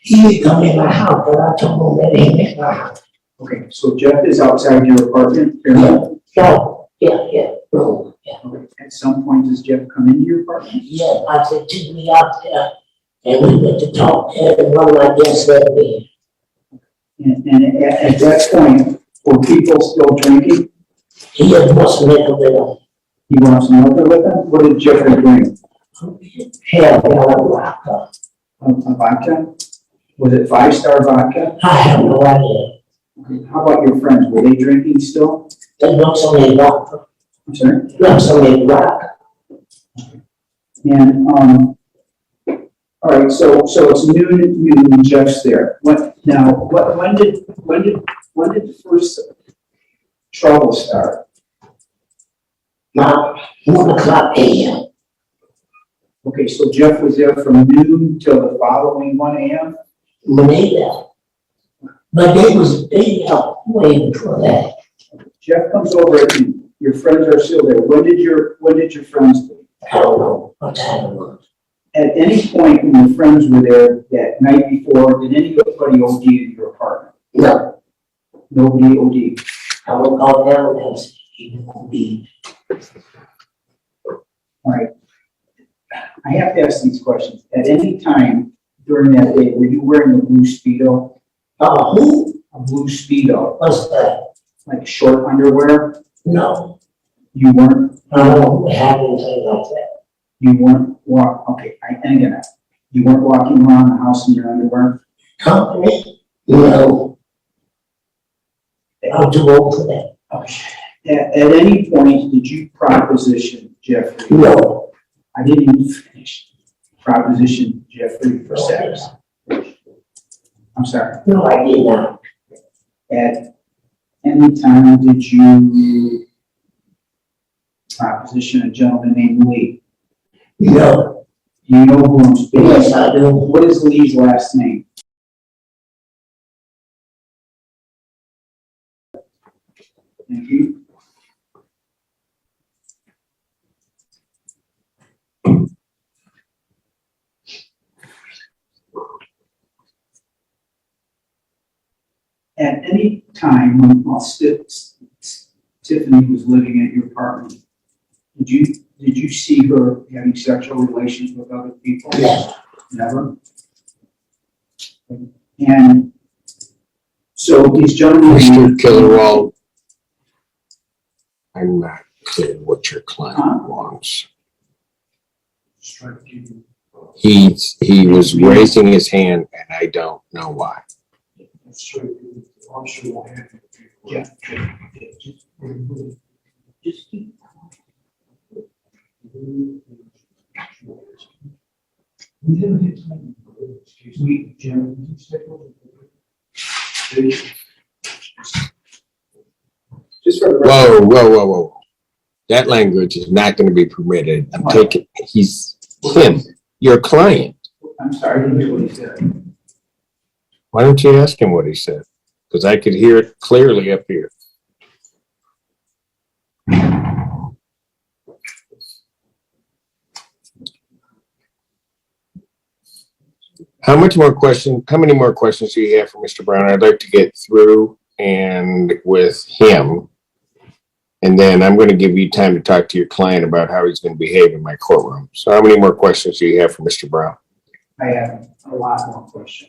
He didn't come in my house, but I told him that he ain't in my house. Okay, so Jeff is outside your apartment? Yeah, no, yeah, no, yeah. Okay, at some point, does Jeff come into your apartment? Yeah, I said, take me out there, and we went to talk, and one of my guests said me, And at that point, were people still drinking? he just wasn't making them. He wants to know with them? What did Jeffrey drink? Hell, vodka. A vodka? Was it 5-star vodka? I have no idea. Okay, how about your friends? Were they drinking still? They not so many vodka, I'm sorry? not so many vodka. And, all right, so it's noon, and Jeff's there. When did the first trouble start? Now, 1:00 a.m. Okay, so Jeff was there from noon till the following 1 a.m.? when they left. But they helped way before that. Jeff comes over at noon. Your friends are still there. When did your friends leave? I don't know what time it was. At any point when your friends were there that night before, did anybody OD in your apartment? No, Nobody OD. I will call down and say, you will be. All right. I have to ask these questions. At any time during that day, were you wearing a blue Speedo? Who? A blue Speedo, What's that? like short underwear? No, You weren't? I don't have anything like that. You weren't okay, and again, you weren't walking around the house in your underwear? Company? No. I'm too old for that. Okay. At any point, did you proposition Jeffrey? No. I didn't even finish. Proposition Jeffrey for sex. I'm sorry. No, I did not. At any time, did you proposition a gentleman named Lee? No. You know who I'm speaking? Yes, I do. What is Lee's last name? Thank you. At any time when Tiffany was living at your apartment, did you see her having sexual relations with other people? Yes. Never? And so these gentlemen. Mr. Killerwall, I'm not clear what your client wants. He was raising his hand and I don't know why. Yeah. We, Jim. Just for the record. Whoa. That language is not going to be permitted. I'm taking, he's him, your client. I'm sorry, I didn't hear what he said. Why don't you ask him what he said? Because I could hear it clearly up here. How many more questions do you have for Mr. Brown? I'd like to get through and with him. And then I'm going to give you time to talk to your client about how he's going to behave in my courtroom. So how many more questions do you have for Mr. Brown? I have a lot more questions.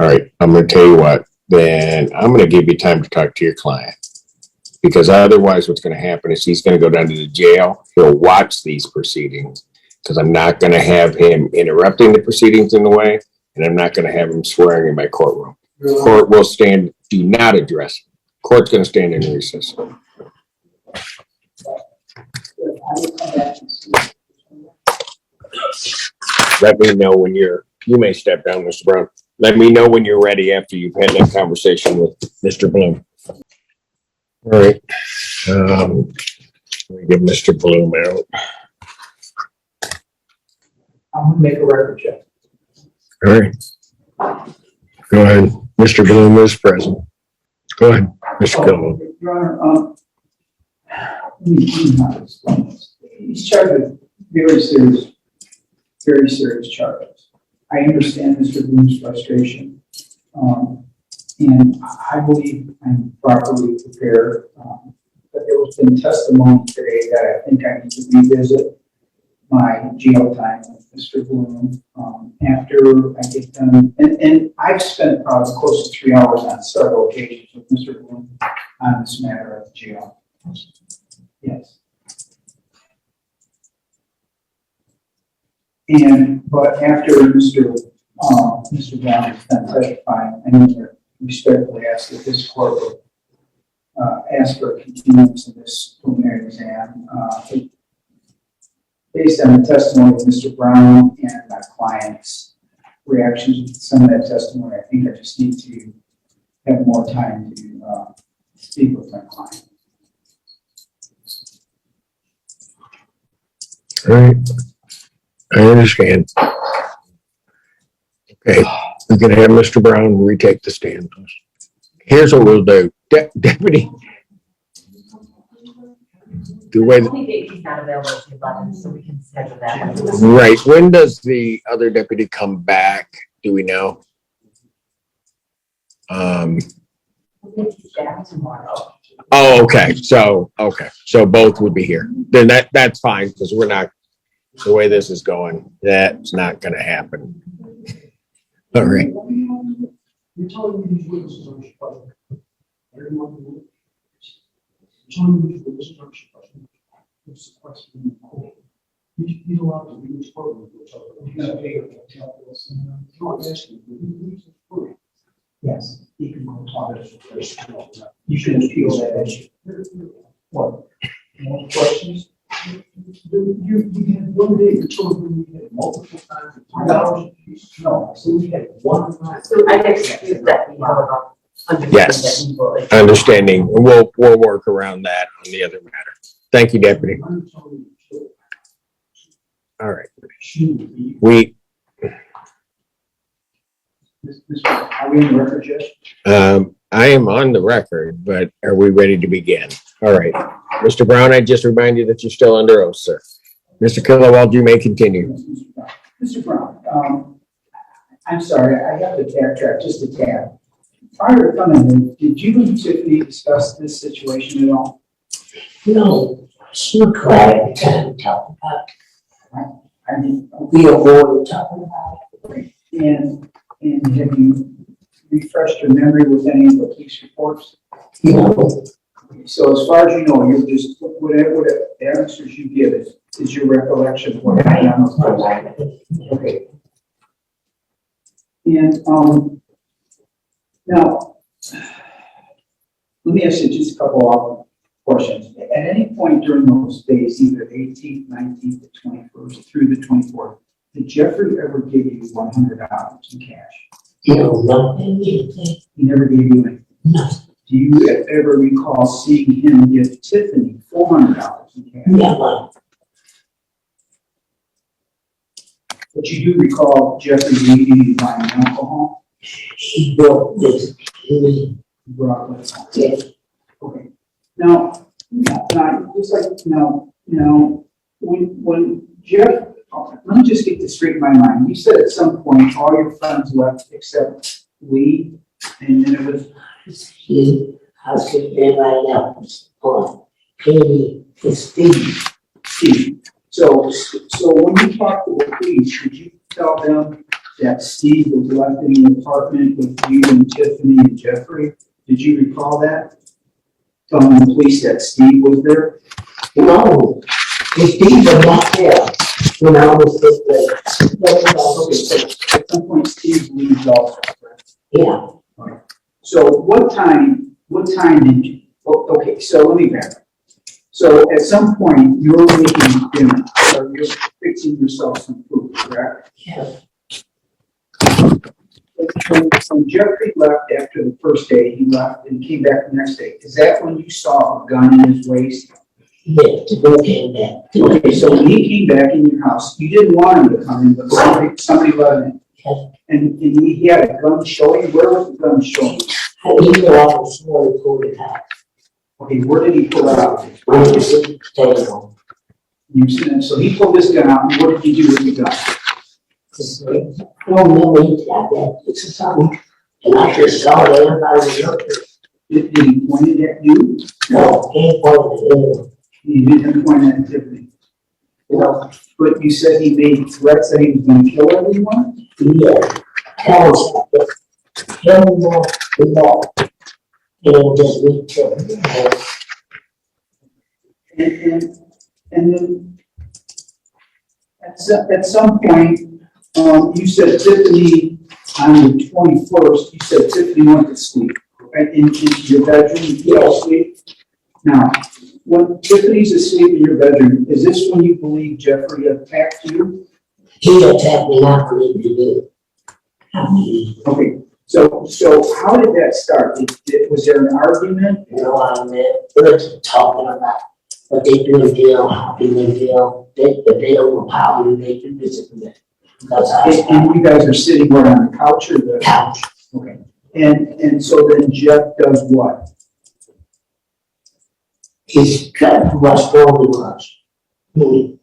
All right, I'm going to tell you what, then I'm going to give you time to talk to your client. Because otherwise what's going to happen is he's going to go down to the jail. He'll watch these proceedings because I'm not going to have him interrupting the proceedings in the way, and I'm not going to have him swearing in my courtroom. Court will stand, do not address. Court's going to stand in recess. Let me know when you may step down, Mr. Brown. Let me know when you're ready after you've had that conversation with Mr. Bloom. All right. Let me get Mr. Bloom out. I'm gonna make a record check. All right. Go ahead. Mr. Bloom is present. Go ahead, Mr. Bloom. Your Honor, let me not explain this. He's charged with very serious charges. I understand Mr. Bloom's frustration, and I believe I'm properly prepared. But there was been testimony today that I think I need to revisit my jail time with Mr. Bloom after I get done. And I've spent probably close to 3 hours on several occasions with Mr. Bloom on this matter of jail. Yes. But after Mr. Brown is done testifying, I need to respectfully ask that this court would ask for a continuance of this preliminary exam. Based on the testimony of Mr. Brown and my client's reactions to some of that testimony, I think I just need to have more time to speak with my client. All right. I understand. Okay. We're going to have Mr. Brown retake the stand. Here's what we'll do. Deputy. The way He's not available at 11, so we can schedule that. right. When does the other deputy come back? Do we know? I think he's back tomorrow. Oh, okay. So both would be here. Then that's fine because we're not, the way this is going, that's not going to happen. All right. You're telling me these witnesses are supposed to. Everyone. You're telling me these witnesses are supposed to. It's a question in the court. He's allowed to be exposed to each other. He's not able to tell us. You're asking, he's free. Yes, he can go talk to us. You should appeal that issue. What? More questions? You had one day, you told me we had multiple times, 3 hours apiece. No, so we had one night. So I excuse that we have about Yes. Understanding. We'll work around that on the other matter. Thank you, Deputy. All right. Are we in the record, Judge? I am on the record, but are we ready to begin? All right. Mr. Brown, I just remind you that you're still under oath, sir. Mr. Killowald, you may continue. Mr. Brown, I'm sorry, I have to backtrack just a tad. Prior to coming in, did you and Tiffany discuss this situation at all? No, she was quiet every time we talk about it. I mean, We avoid talking about it. and have you refreshed your memory with any of the police reports? You know, So as far as you know, you're just, whatever the answers you give is your recollection of what happened on those days. Okay. And, now, let me ask you just a couple of questions. At any point during those days, either 18th, 19th, the 21st, through the 24th, did Jeffrey ever give you $100 in cash? you know, nothing, anything, He never gave you anything. nothing, Do you ever recall seeing him give Tiffany $400 in cash? never, But you do recall Jeffrey leaving you buying alcohol? he brought with me. Brought with him. Yes. Okay. Now, just like, when Jeff, let me just get this straight in my mind. You said at some point, all your friends left except Lee, and then it was, He, I said, everybody else on Penny and Steve. Steve. So when you talked to the police, did you tell them that Steve was left in the apartment with you and Tiffany and Jeffrey? Did you recall that? Telling the police that Steve was there? No, the Steve was not there when I was with the. Okay, so at some point Steve leaves also, correct? Yeah, So what time did you, okay, so let me back up. So at some point, you're making dinner, or you're fixing yourself some food, correct? yeah, When Jeffrey left after the first day, he left and came back the next day. Is that when you saw a gun in his waist? yeah, to go came back. Okay, so when he came back in your house, you didn't want him to come in, but somebody let him in. Yeah. And he had a gun showing, where was the gun showing? I even was small for the house. Okay, where did he pull it out? When you see the table, You said, so he pulled this gun out, and what did he do with the gun? just like, no memory that that it's a something. And I just saw that everybody was looking. Did he point it at you? No, he wanted He didn't point at Tiffany. you know, But you said he made threats that he was gonna kill everyone? yeah, tell him the law. And just read to him. And then at some point, you said Tiffany, on the 21st, you said Tiffany went to sleep, right, into your bedroom, you fell asleep. Now, when Tiffany's asleep in your bedroom, is this when you believe Jeffrey attacked you? He attacked me, I believe he did. I mean, Okay, so how did that start? Was there an argument? you know what I mean? We're just talking about what they do in jail, how do they jail, they overpower you, they do this and that. Because And you guys are sitting right on the couch or the? couch, Okay, and so then Jeff does what? he's trying to rush forward with us. He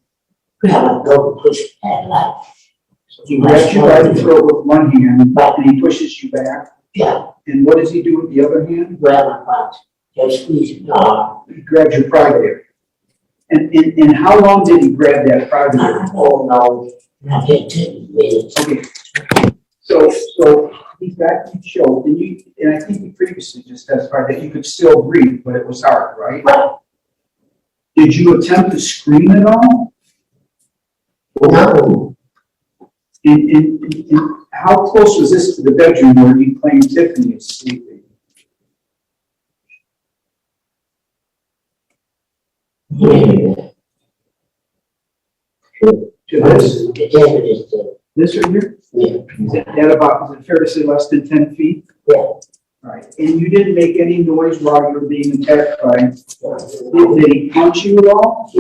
grab a go to push back like. He grabs you by the throat with one hand, and he pushes you back, Yeah, and what does he do with the other hand? grab my butt, just squeeze it, He grabs your private area. And how long did he grab that private I area? don't know, I can't tell you minutes. Okay, so he got you choked, and I think you previously just testified that you could still breathe, but it was hard, right? Right. Did you attempt to scream at all? No, And how close was this to the bedroom where you claimed Tiffany is sleeping? yeah. To this? This right here? Yeah. Is it fair to say less than 10 feet? Yeah. All right, and you didn't make any noise while you were being attacked by, did he punch you at all?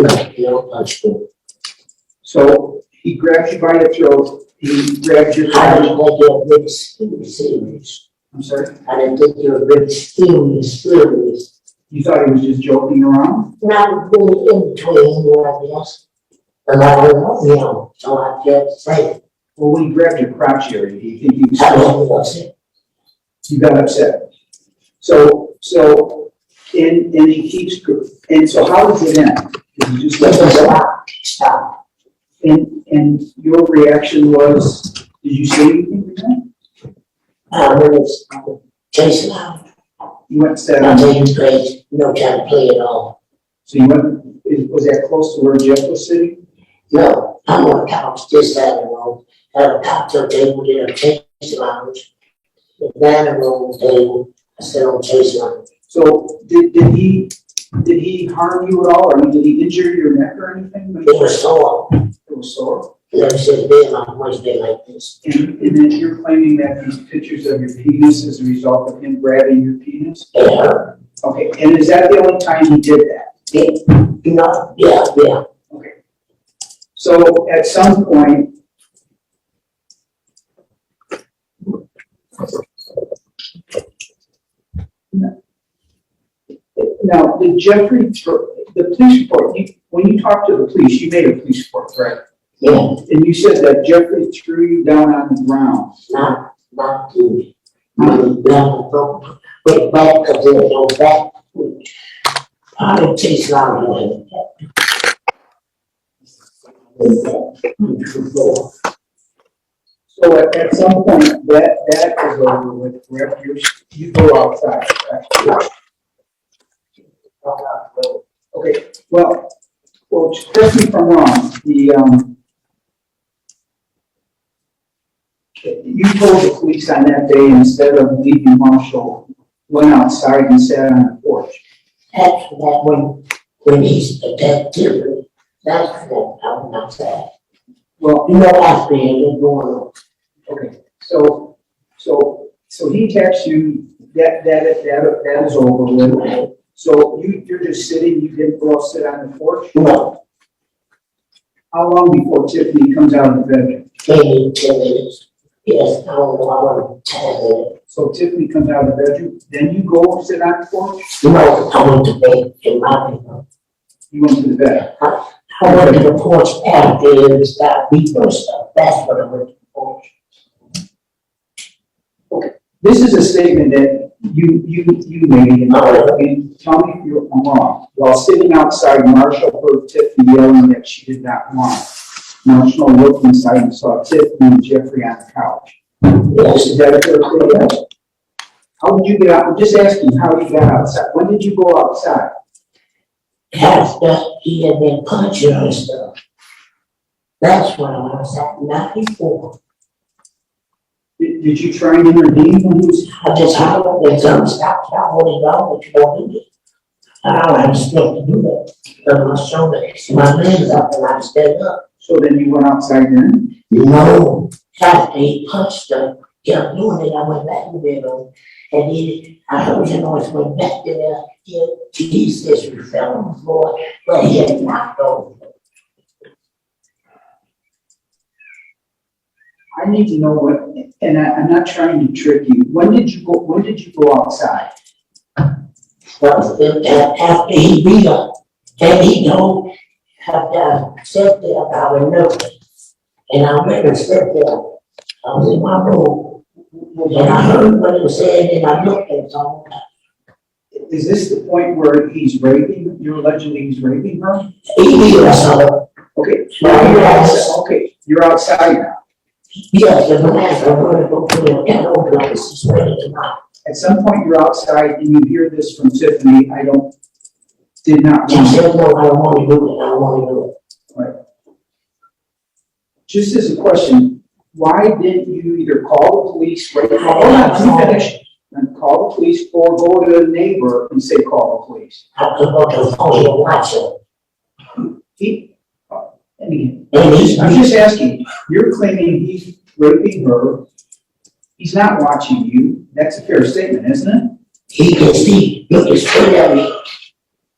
So he grabs you by the throat, he grabs your, I didn't think you were really serious. I'm sorry, I didn't think you were really serious. you thought he was just joking around? Not really in between, I guess. But I don't know, you know, so I can't say. Well, when he grabbed your crotch area, do you think he I was, don't know what's it. you got upset? So, and he keeps, and so how does it end? Did he just let him go? Stop. And your reaction was, did you say anything to him? I was chasing out. You went and sat I on, tell you, Grace, no time to play it all. so you went, was that close to where Jeff was sitting? No, I'm on the couch, just having room. Have a cocktail table, then a chase lounge. The dining room table, I sit on chase lounge. So did he harm you at all, or did he injure your neck or anything? It was sore. It was sore. Never should have been my voice been like this. And then you're claiming that these pictures of your penis is a result of him grabbing your penis? Yeah. Okay, and is that the only time he did that? You know, yeah. Okay. So at some point, Now, the police report, when you talked to the police, you made a police report, correct? Yeah, And you said that Jeffrey threw you down on the ground. not to, went back because there was no back. Probably takes longer than that. So at some point, that is over with, correct? You go outside, correct? Okay, well, correct me if I'm wrong, you told the police on that day, instead of leaving Marshall, went outside and sat on the porch. After that, when he's attacked Tiffany, that's when I went outside. Well, You know, after it going on. okay, so he texts you, that is over with. So you're just sitting, you didn't go sit on the porch? No, How long before Tiffany comes out of the bedroom? maybe 10 minutes. Yes, I don't know, I want to tell you. So Tiffany comes out of the bedroom, then you go sit on the porch? No, I went to bed in my bedroom. You went to the bed? I went to the porch after it stopped beating and stuff. That's what I went to the porch. This is a statement that you made, and tell me if I'm wrong. While sitting outside, Marshall heard Tiffany yelling that she did not want. Marshall looked inside and saw Tiffany and Jeffrey on the couch. Yes, Is that a fair statement? How did you get out? I'm just asking how you got outside. When did you go outside? after he had been punching and stuff. That's when I was at, not before. Did you try and intervene when he was? I just hollered and told him, stop, what is wrong with you, what you do? I don't have the strength to do that. Because my shoulder, my legs up and I stand up. So then you went outside then? No, after he punched her, kept doing it, I went back in the bedroom. And then I heard the noise, went back to there. He says we fell on the floor, but he had knocked over. I need to know what, and I'm not trying to trick you. When did you go outside? Well, after he beat her, and he don't have to sit there about a note. And I went and sat there. I was in my room. And I heard what he was saying, and I looked at something. Is this the point where he's raping, you're allegedly he's raping her? He beat her, so, Okay, now you're outside, okay, you're outside now. yes, and when I wanted to go put it in, open up, it's ready to knock. At some point, you're outside and you hear this from Tiffany, did not She want said, no, I don't want to do it, I don't want to do it. Right. Just as a question, why didn't you either call the police, hold on, let me finish. And call the police or go to a neighbor and say, call the police? I could go to the phone and watch it. I'm just asking, you're claiming he's raping her. He's not watching you. That's a fair statement, isn't it? He can see, looking straight at me.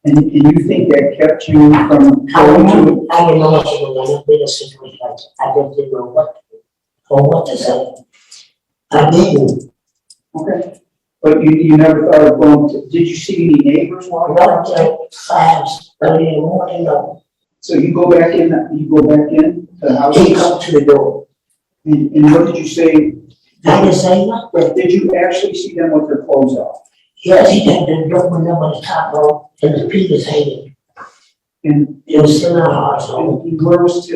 And you think that kept you from I going to? didn't know what to do, I didn't think a situation like that. I just didn't know what to do, or what to say. I didn't. Okay. But you never thought of going to, did you see any neighbors while you were Not outside? till 5:30 in the morning, no. So you go back in to the house? He come to the door. And what did you say? I didn't say nothing. Did you actually see them with their clothes off? Yes, he had the door window on the top row, and the Peter's hanging. And, It was still in our house. and where was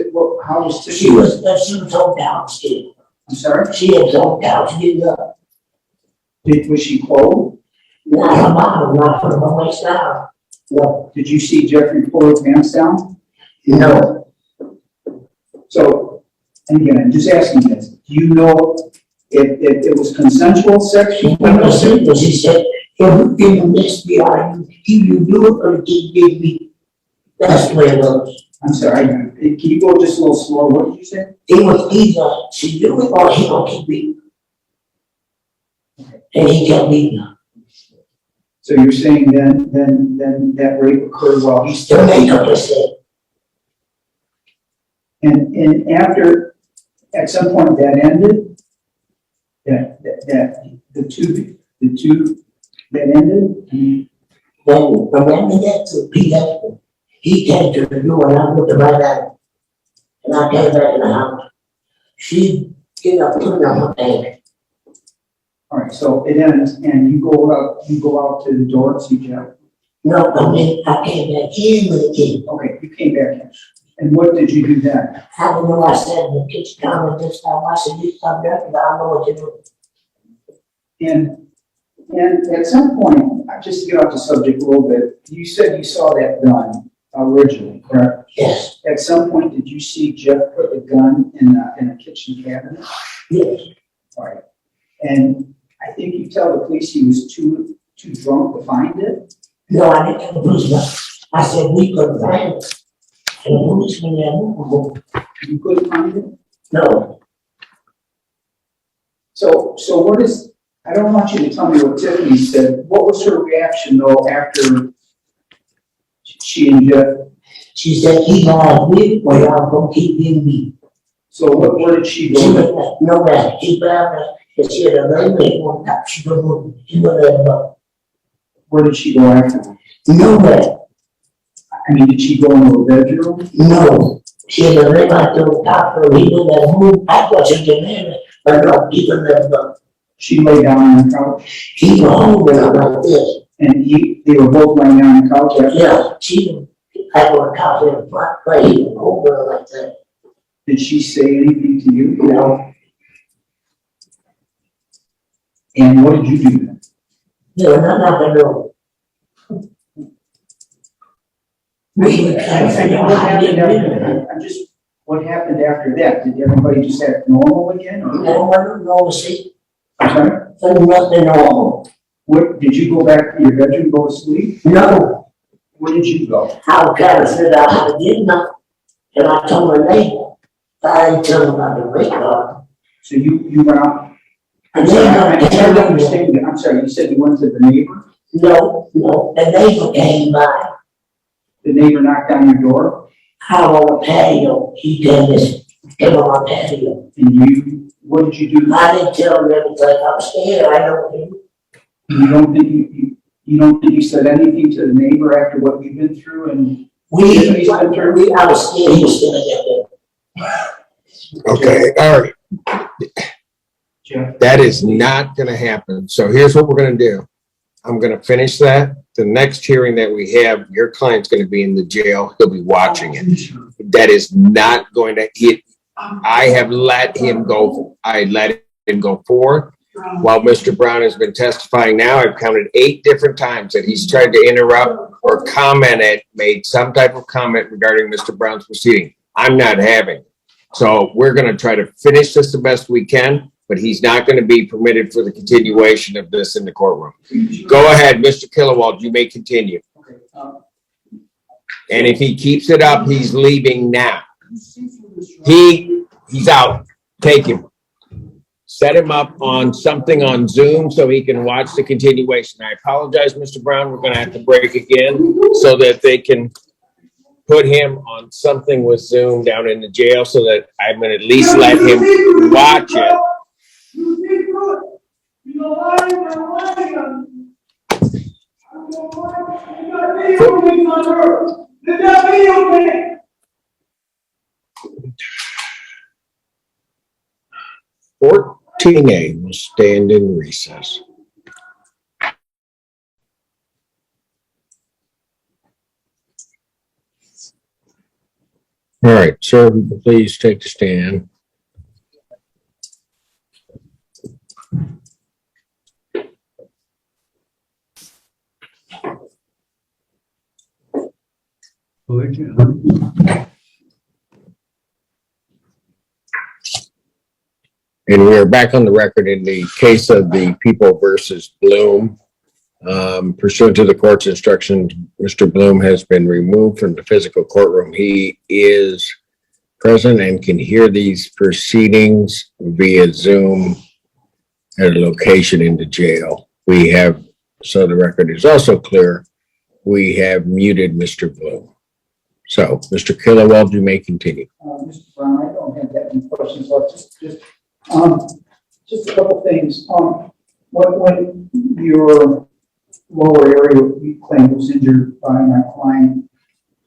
how was Tiffany? She was on down still. I'm sorry? She had on down, she didn't up. Was she clothed? Not her bottom, not from her waist down. No. Did you see Jeffrey pull her pants down? No. So, and again, I'm just asking this, do you know if it was consensual sex? She went to sleep, and she said, if you didn't miss me, you do it, or you give me. That's the way it goes. I'm sorry, can you go just a little slower? What did you say? It was either she do it, or he gonna keep beating. And he kept beating her. So you're saying then that rape occurred while he's The still. makeup is it. And after, at some point that ended? that the two that ended? Then when we get to P.S., he came to the door and I looked at my dad. And I came back in the house. She ended up putting on her bed. All right, so it ends, and you go out to the door and see Jeff. No, I mean, I came back in with the kid. Okay, you came back in. And what did you do then? I don't know, I said in the kitchen counter this time, I said, you stop there, but I don't know what to do. And at some point, just to get off the subject a little bit, you said you saw that gun originally, correct? Yes, At some point, did you see Jeff put the gun in a kitchen cabinet? yes. All right. And I think you tell the police he was too drunk to find it? No, I didn't tell the policeman. I said, we couldn't find it. And the policeman there, movable. You couldn't find it? No, So what is, I don't want you to tell me what Tiffany said. What was her reaction though after she and Jeff? she said, keep on me, or y'all gonna keep getting me. So where did she She go? went like, no matter, she grabbed us, and she had a very big one, she went there, Where did she go after? nowhere. I mean, did she go into a bedroom? No, she had a ring out to the top of he went there, move, I thought she didn't have it, but no, he went there, but She lay down on the couch he was holding her like this. and they were both laying down on the couch after. Yeah, she, I was couch in the front, but he was holding her like that. Did she say anything to you? No, And what did you do then? no, not the door. We were trying to figure out What how to happened get rid of her. after? What happened after that? Did everybody just act normal again or? No one knows, see, I'm sorry? there's nothing normal. What, did you go back to your bedroom, go to sleep? No, Where did you go? I was trying to figure out how to get enough, and I told my neighbor, I didn't tell him about the radar. So you went out? I'm And sorry, then, I didn't understand you. I'm sorry, you said you went to the neighbor? no, the neighbor came by, The neighbor knocked on your door out on the patio, he did this, came on my patio. and what did you do? I didn't tell him everything, I'm scared, I don't know. You don't think you don't think you said anything to the neighbor after what you've been through and? I was scared, he was gonna get there. Okay, all right. Jeff? That is not gonna happen. So here's what we're gonna do. I'm gonna finish that. The next hearing that we have, your client's gonna be in the jail. He'll be watching it. That is not going to hit. I have let him go. I let him go forward. While Mr. Brown has been testifying now, I've counted 8 different times that he's tried to interrupt or made some type of comment regarding Mr. Brown's proceeding. I'm not having. So we're going to try to finish this the best we can, but he's not going to be permitted for the continuation of this in the courtroom. Go ahead, Mr. Killawald, you may continue. Okay, And if he keeps it up, he's leaving now. He's out. Take him. Set him up on something on Zoom so he can watch the continuation. I apologize, Mr. Brown. We're going to have to break again so that they can put him on something with Zoom down in the jail so that I'm going to at least let him watch it. For 14A will stand in recess. All right, sir, please take the stand. And we are back on the record in the case of the People versus Bloom. Pursuant to the court's instructions, Mr. Bloom has been removed from the physical courtroom. He is present and can hear these proceedings via Zoom at a location in the jail. We have, so the record is also clear, we have muted Mr. Bloom. So, Mr. Killawald, you may continue. Mr. Brown, I don't have that many questions left. Just Just a couple things. When your lower area you claim was injured by my client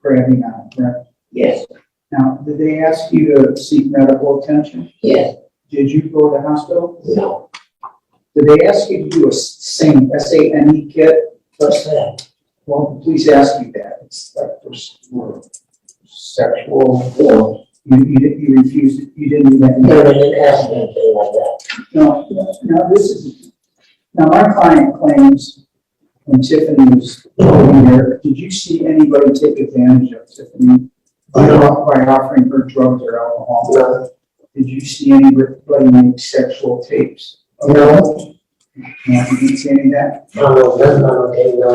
grabbing on it, correct? Yes, Now, did they ask you to seek medical attention? yes, Did you go to the hospital? no, Did they ask you to do a SANE kit? what's that? Well, the police ask you that. It's like for sexual. No, You refused it. You didn't do that. no, they didn't ask me anything like that. Now my client claims when Tiffany was living there, did you see anybody take advantage of Tiffany by offering her drugs or alcohol? No, Did you see anybody make sexual tapes? no, No, you didn't see any of that? no, that's not okay, no.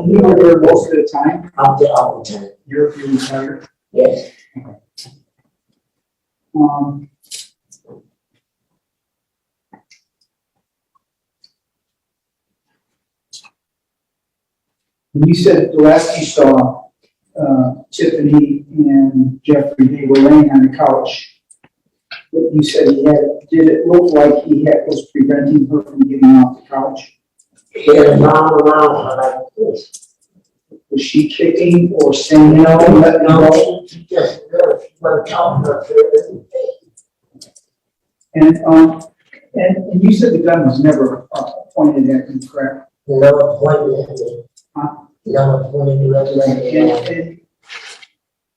You were there most of the time? I'm the all the time, You're retired? yes. And you said the last you saw, Tiffany and Jeffrey, they were laying on the couch. But you said did it look like was preventing her from getting off the couch? He had a arm around her like this. Was she kicking or saying No, anything? Let me know? no, she just, she wasn't talking to her. And you said the gun was never pointed at you, correct? No appointment at me. Huh? No appointment at me. And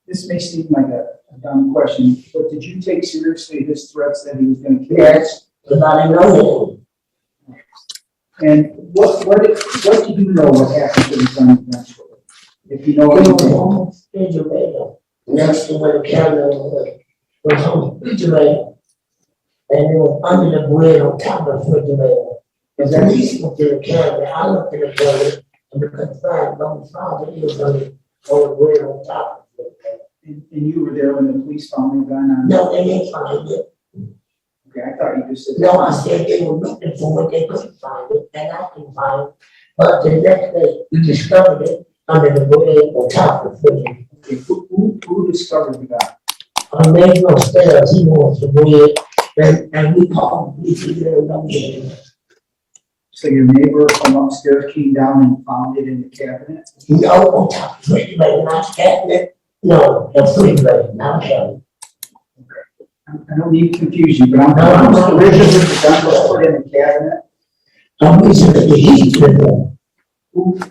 this may seem like a dumb question, but did you take seriously his threats that he was going to kill you? Yes, because I didn't know him. And what do you know what happened to the gun eventually? If you know He was anything. on the refrigerator, next to where the camera was on the refrigerator. And it was under the bread on top of the refrigerator. And the police went to the camera, I looked in the camera, and because I found that he was on the bread on top of the refrigerator. And you were there when the police found the gun on? No, they didn't find it. Okay, I thought you just said. No, I said they were looking for it, they couldn't find it, and I couldn't find it. But the next day, we discovered it under the bread on top of the refrigerator. Okay, who discovered the gun? I made no stairs, he wants the bread, and we called, we figured it out. So your neighbor from upstairs came down and found it in the cabinet? No, on top of the refrigerator, not cabinet, no, the refrigerator, not cabinet. I don't need to confuse you, but I'm No, I'm not. originally the gun was put in the cabinet. I'm reason that the heat with them.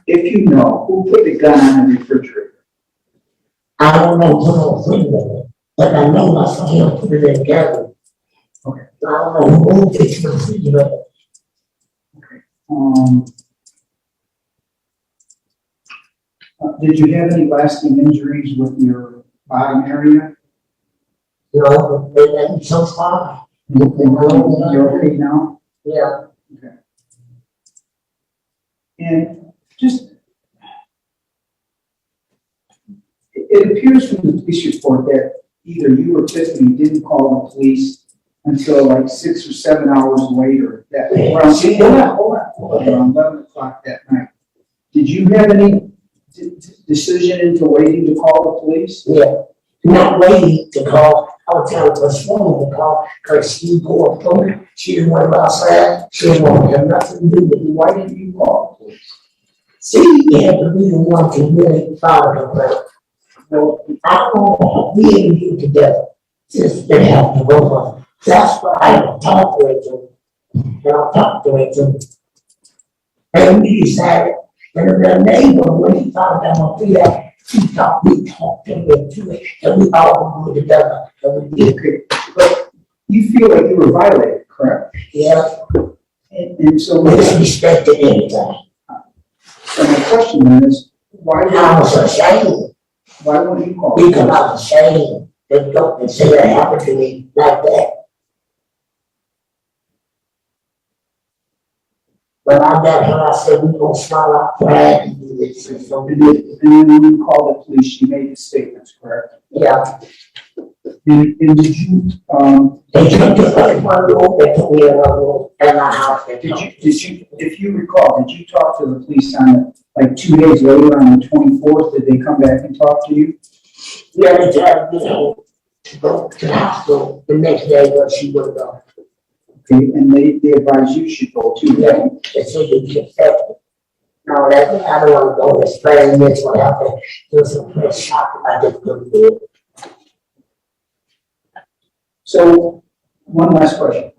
If you know, who put the gun on the refrigerator? I don't know who on the refrigerator, but I know I saw him put it in the cabinet. Okay. I don't know who moved it to the refrigerator. Did you have any lasting injuries with your bottom area? No, and so far, You're okay now? yeah. Okay. And just, it appears from the police report that either you or Tiffany didn't call the police until like 6 or 7 hours later. That around 11 o'clock that night. Did you have any decision into waiting to call the police? Yeah, not waiting to call. I was telling her phone to call because she go up to me. She didn't want to go outside. She didn't want to have nothing to do with me. Why didn't you call the police? See, you had to be the one to really follow her. Well, I don't know. We didn't get together. Just they have to go on. That's why I don't talk to her. And I'll talk to her. And we decided, and the neighbor, when he found out my feet, we talked to him too, and we all grew together, and we did. Okay, but you feel like you were violated, correct? Yeah, And so, we disrespected anything. so my question then is, why I was ashamed, wouldn't you call? because I was ashamed, that don't say that happened to me like that. But I met her, I said, we gonna swallow our pride and do this, and so we did. And then when you called the police, she made the statements, correct? Yeah, And did you, they took us in one room, they took me in one room, in my house. if you recall, did you talk to the police on, like 2 days later on the 24th? Did they come back and talk to you? Yeah, they tried, to go to the hospital the next day, but she wouldn't go. And they advise you should go to that. So you can accept it. No, that, I don't want to go explain this, what happened. There was some press shock about this good deal. So, one last question.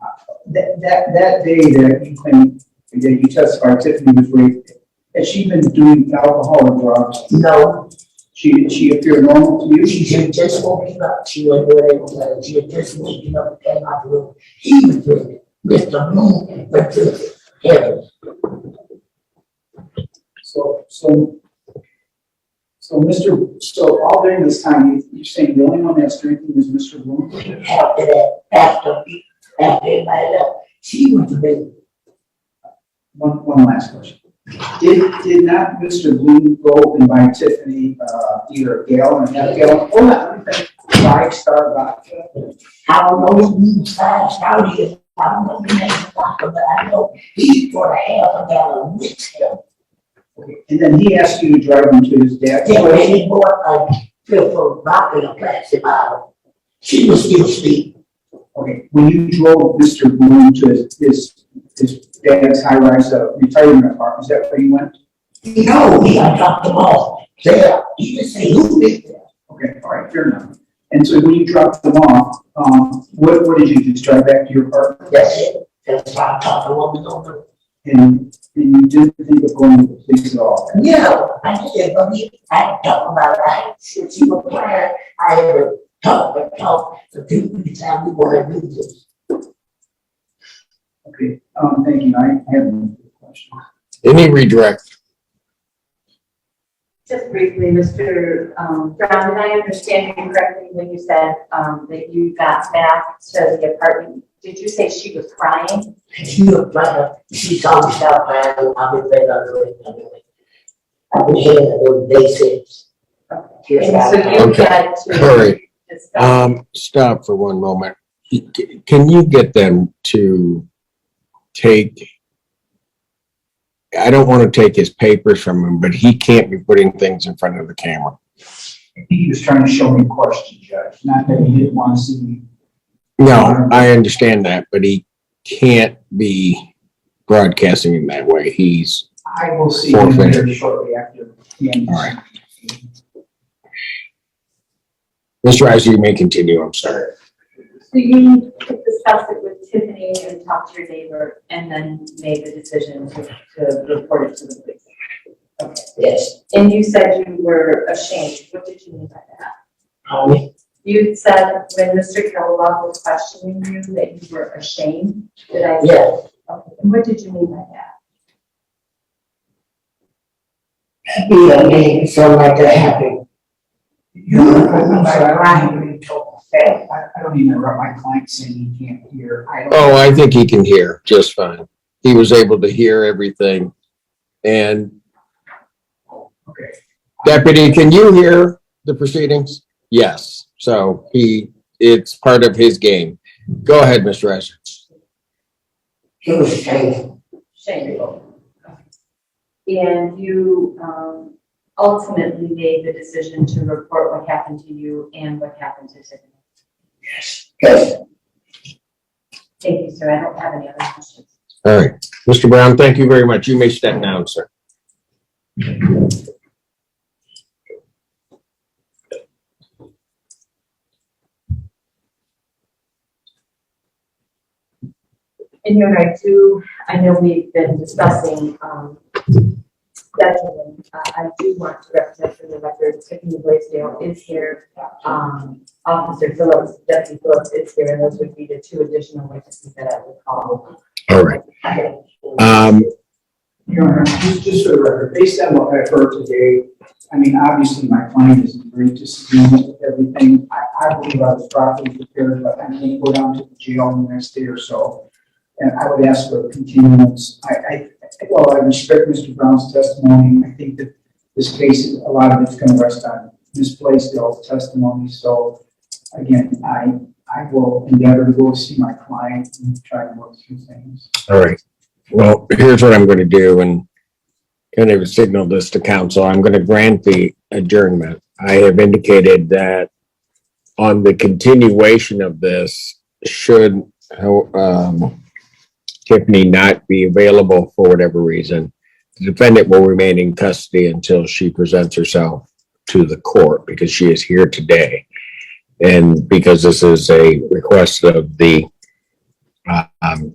That day that you claim, that you testified Tiffany was raped, has she been doing alcohol or drugs? No, She appeared normal to you? she had just woken up. She wasn't doing anything. She had just waking up and came out the room. He was doing it. Mr. Moon went to heaven. So all during this time, you're saying the only one that's drinking is Mr. Bloom? After that, after everybody left, she went to bed. One last question. Did not Mr. Bloom go and buy Tiffany, either a gallon or half a gallon? Oh, not 5-star vodka? I don't know his name fast out here. I don't know the name of the doctor, but I know he bought a half a gallon with him. Okay. And then he asked you to drive him to his dad's Yeah, when place? he bought a fifth of vodka in a plastic bottle, she was still sleeping. Okay, when you drove Mr. Bloom to his dad's high-rise retirement apartment, is that where you went? No, I dropped him off there. He didn't say who did that. Okay, all right, fair enough. And so when you dropped them off, what did you just drive back to your apartment? That's it. That's why I talked to woman over. And you didn't think of going to the police at all? No, I didn't believe. I talked about it. Since you were crying, I had to talk to people every time we want to do this. Okay, thank you. I have no questions. Any redirect? Just briefly, Mr. Brown, did I understand you correctly when you said that you got back to the apartment? Did you say she was crying? She was crying. She saw me start crying. I've been praying on the way. I've been hearing those basics. And so you Okay. had to Hurry. discuss. Stop for one moment. Can you get them to take, I don't want to take his papers from him, but he can't be putting things in front of the camera. He was trying to show me questions, Judge, not that he didn't want to see me. No, I understand that, but he can't be broadcasting in that way. He's, I will see him Forfeit. very shortly after the end. All right. Mr. Reiser, you may continue. I'm sorry. So you discussed it with Tiffany and talked to your neighbor and then made the decision to report it to the police. Okay. Yes. And you said you were ashamed. What did you mean by that? Homie. You said when Mr. Kellogg was questioning you that you were ashamed. Did I? Yeah. Okay. And what did you mean by that? Yeah, I mean, something like that happened. I'm sorry, I don't even interrupt my client saying he can't hear. Oh, I think he can hear just fine. He was able to hear everything. And Okay. Deputy, can you hear the proceedings? Yes. So it's part of his game. Go ahead, Mr. Reiser. It was shameful. Shameful. And you ultimately made the decision to report what happened to you and what happened to Tiffany. Yes. Yes. Thank you, sir. I don't have any other questions. All right. Mr. Brown, thank you very much. You may step down, sir. And you're right too. I know we've been discussing scheduling. I do want to represent for the record, Tiffany Blaisdell is here. Officer Phillips, Deputy Phillips is here, and those would be the two additional witnesses that I would call. All right. Your Honor, just for the record, based on what I've heard today, I mean, obviously my client is in great disagreement with everything. I believe I was properly prepared, but I'm going to go down to the jail in the next day or so. And I would ask for a continuance. Well, I respect Mr. Brown's testimony. I think that this case, a lot of it's going to rest on Ms. Blaisdell's testimony. So again, I will endeavor to go see my client and try to work through things. All right. Well, here's what I'm going to do and kind of signal this to council. I'm going to grant the adjournment. I have indicated that on the continuation of this, should Tiffany not be available for whatever reason, the defendant will remain in custody until she presents herself to the court, because she is here today. And because this is a request of the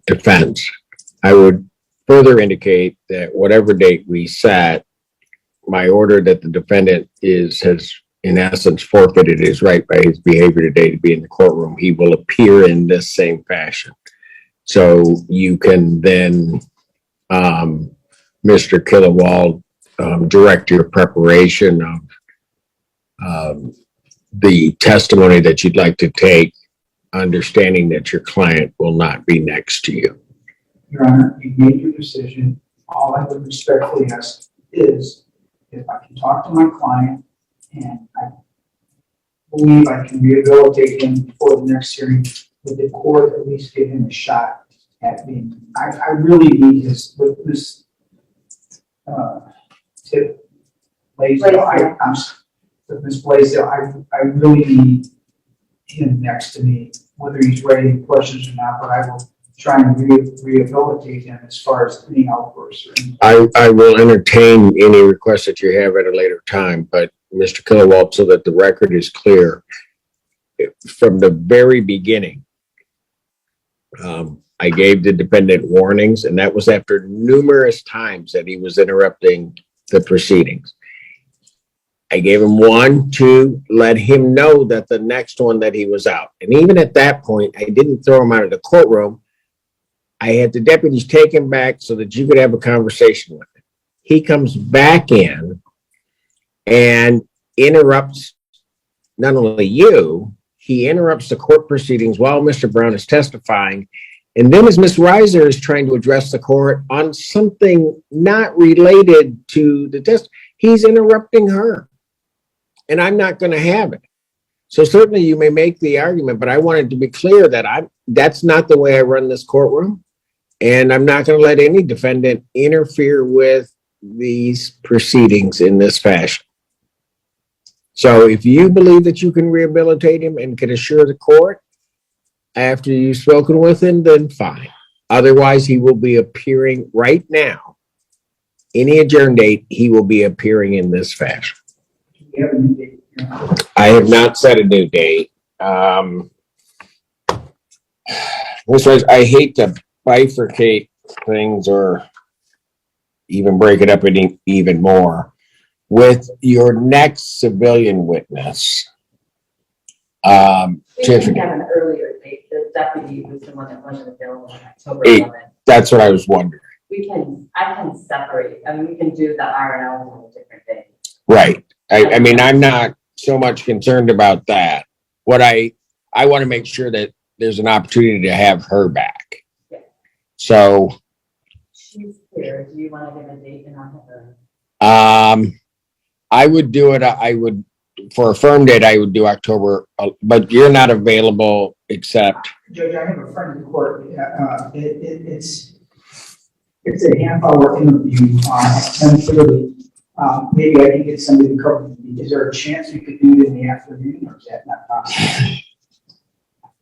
defense, I would further indicate that whatever date we set, my order that the defendant has in essence forfeited his right by his behavior today to be in the courtroom. He will appear in this same fashion. So you can then, Mr. Killawall, direct your preparation of the testimony that you'd like to take, understanding that your client will not be next to you. Your Honor, you made your decision. All I would respectfully ask is if I can talk to my client and I believe I can rehabilitate him before the next hearing, would the court at least give him a shot at being, I really need his, with this tip, Blaisdell, with Ms. Blaisdell, I really need him next to me, whether he's ready to questions or not, but I will try and rehabilitate him as far as any outbursts. I will entertain any requests that you have at a later time, but Mr. Killawall, so that the record is clear, from the very beginning, I gave the defendant warnings, and that was after numerous times that he was interrupting the proceedings. I gave him 1, 2, let him know that the next one that he was out. And even at that point, I didn't throw him out of the courtroom. I had the deputies take him back so that you could have a conversation with him. He comes back in and interrupts not only you, he interrupts the court proceedings while Mr. Brown is testifying. And then as Ms. Reiser is trying to address the court on something not related to the test, he's interrupting her. And I'm not going to have it. So certainly you may make the argument, but I wanted to be clear that that's not the way I run this courtroom. And I'm not going to let any defendant interfere with these proceedings in this fashion. So if you believe that you can rehabilitate him and can assure the court after you've spoken with him, then fine. Otherwise, he will be appearing right now. Any adjourned date, he will be appearing in this fashion. I have not set a new date. I hate to bifurcate things or even break it up even more. With your next civilian witness, We can Tiffany, have an earlier date. The deputy was the one that wasn't available on October 8. 11th. That's what I was wondering. I can separate, I mean, we can do the R&L on a different day. Right. I mean, I'm not so much concerned about that. What I want to make sure that there's an opportunity to have her back. Yeah. So, She's here. Do you want to give a date and I'll have her? I would do it. For a firm date, I would do October, but you're not available except. Judge, I have a friend in court. It's a half-hour interview at 10:30. Maybe I can get somebody to cover me. Is there a chance we could do it in the afternoon, or is that not possible?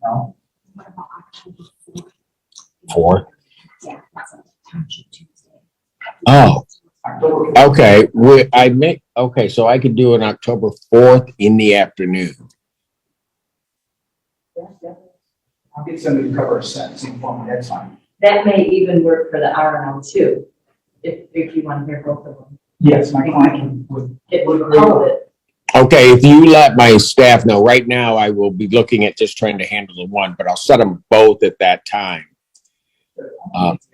No? 4. Yeah. Oh, October 4th. okay. So I could do an October 4th in the afternoon. Yeah. I'll get somebody to cover a sentencing for me. That's fine. That may even work for the R&L too, if you want to hear both of them. Yes, my client would. It would hold it. Okay, if you let my staff know, right now I will be looking at just trying to handle the one, but I'll set them both at that time. The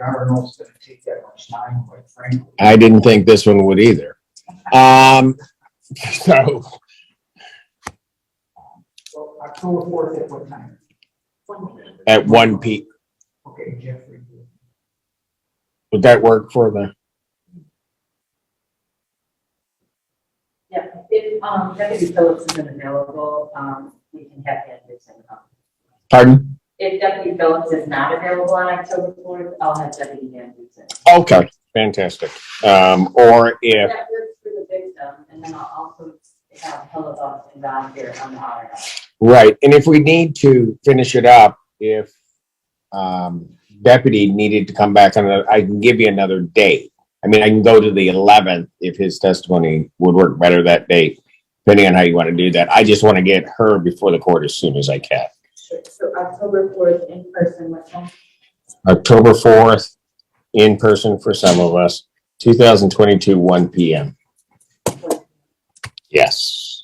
R&L's going to take that much time, quite frankly. I didn't think this one would either. So Well, October 4th at what time? at 1 p.m. Okay, Jeffrey. Would that work for the? Yeah, if Deputy Phillips isn't available, we can have Anderson come. Pardon? If Deputy Phillips is not available on October 4th, I'll have Deputy Anderson. Okay, fantastic. Or if, That works for the victim, and then I'll also have Phillips and Ron here on the R&L. right, and if we need to finish it up, if deputy needed to come back on, I can give you another date. I mean, I can go to the 11th if his testimony would work better that date, depending on how you want to do that. I just want to get her before the court as soon as I can. Sure. So October 4th in person, what time? October 4th, in person for some of us, 2022, 1 p.m. Yes.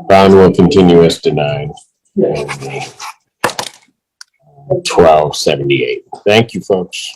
Bond will continue as denied. 1278. Thank you, folks.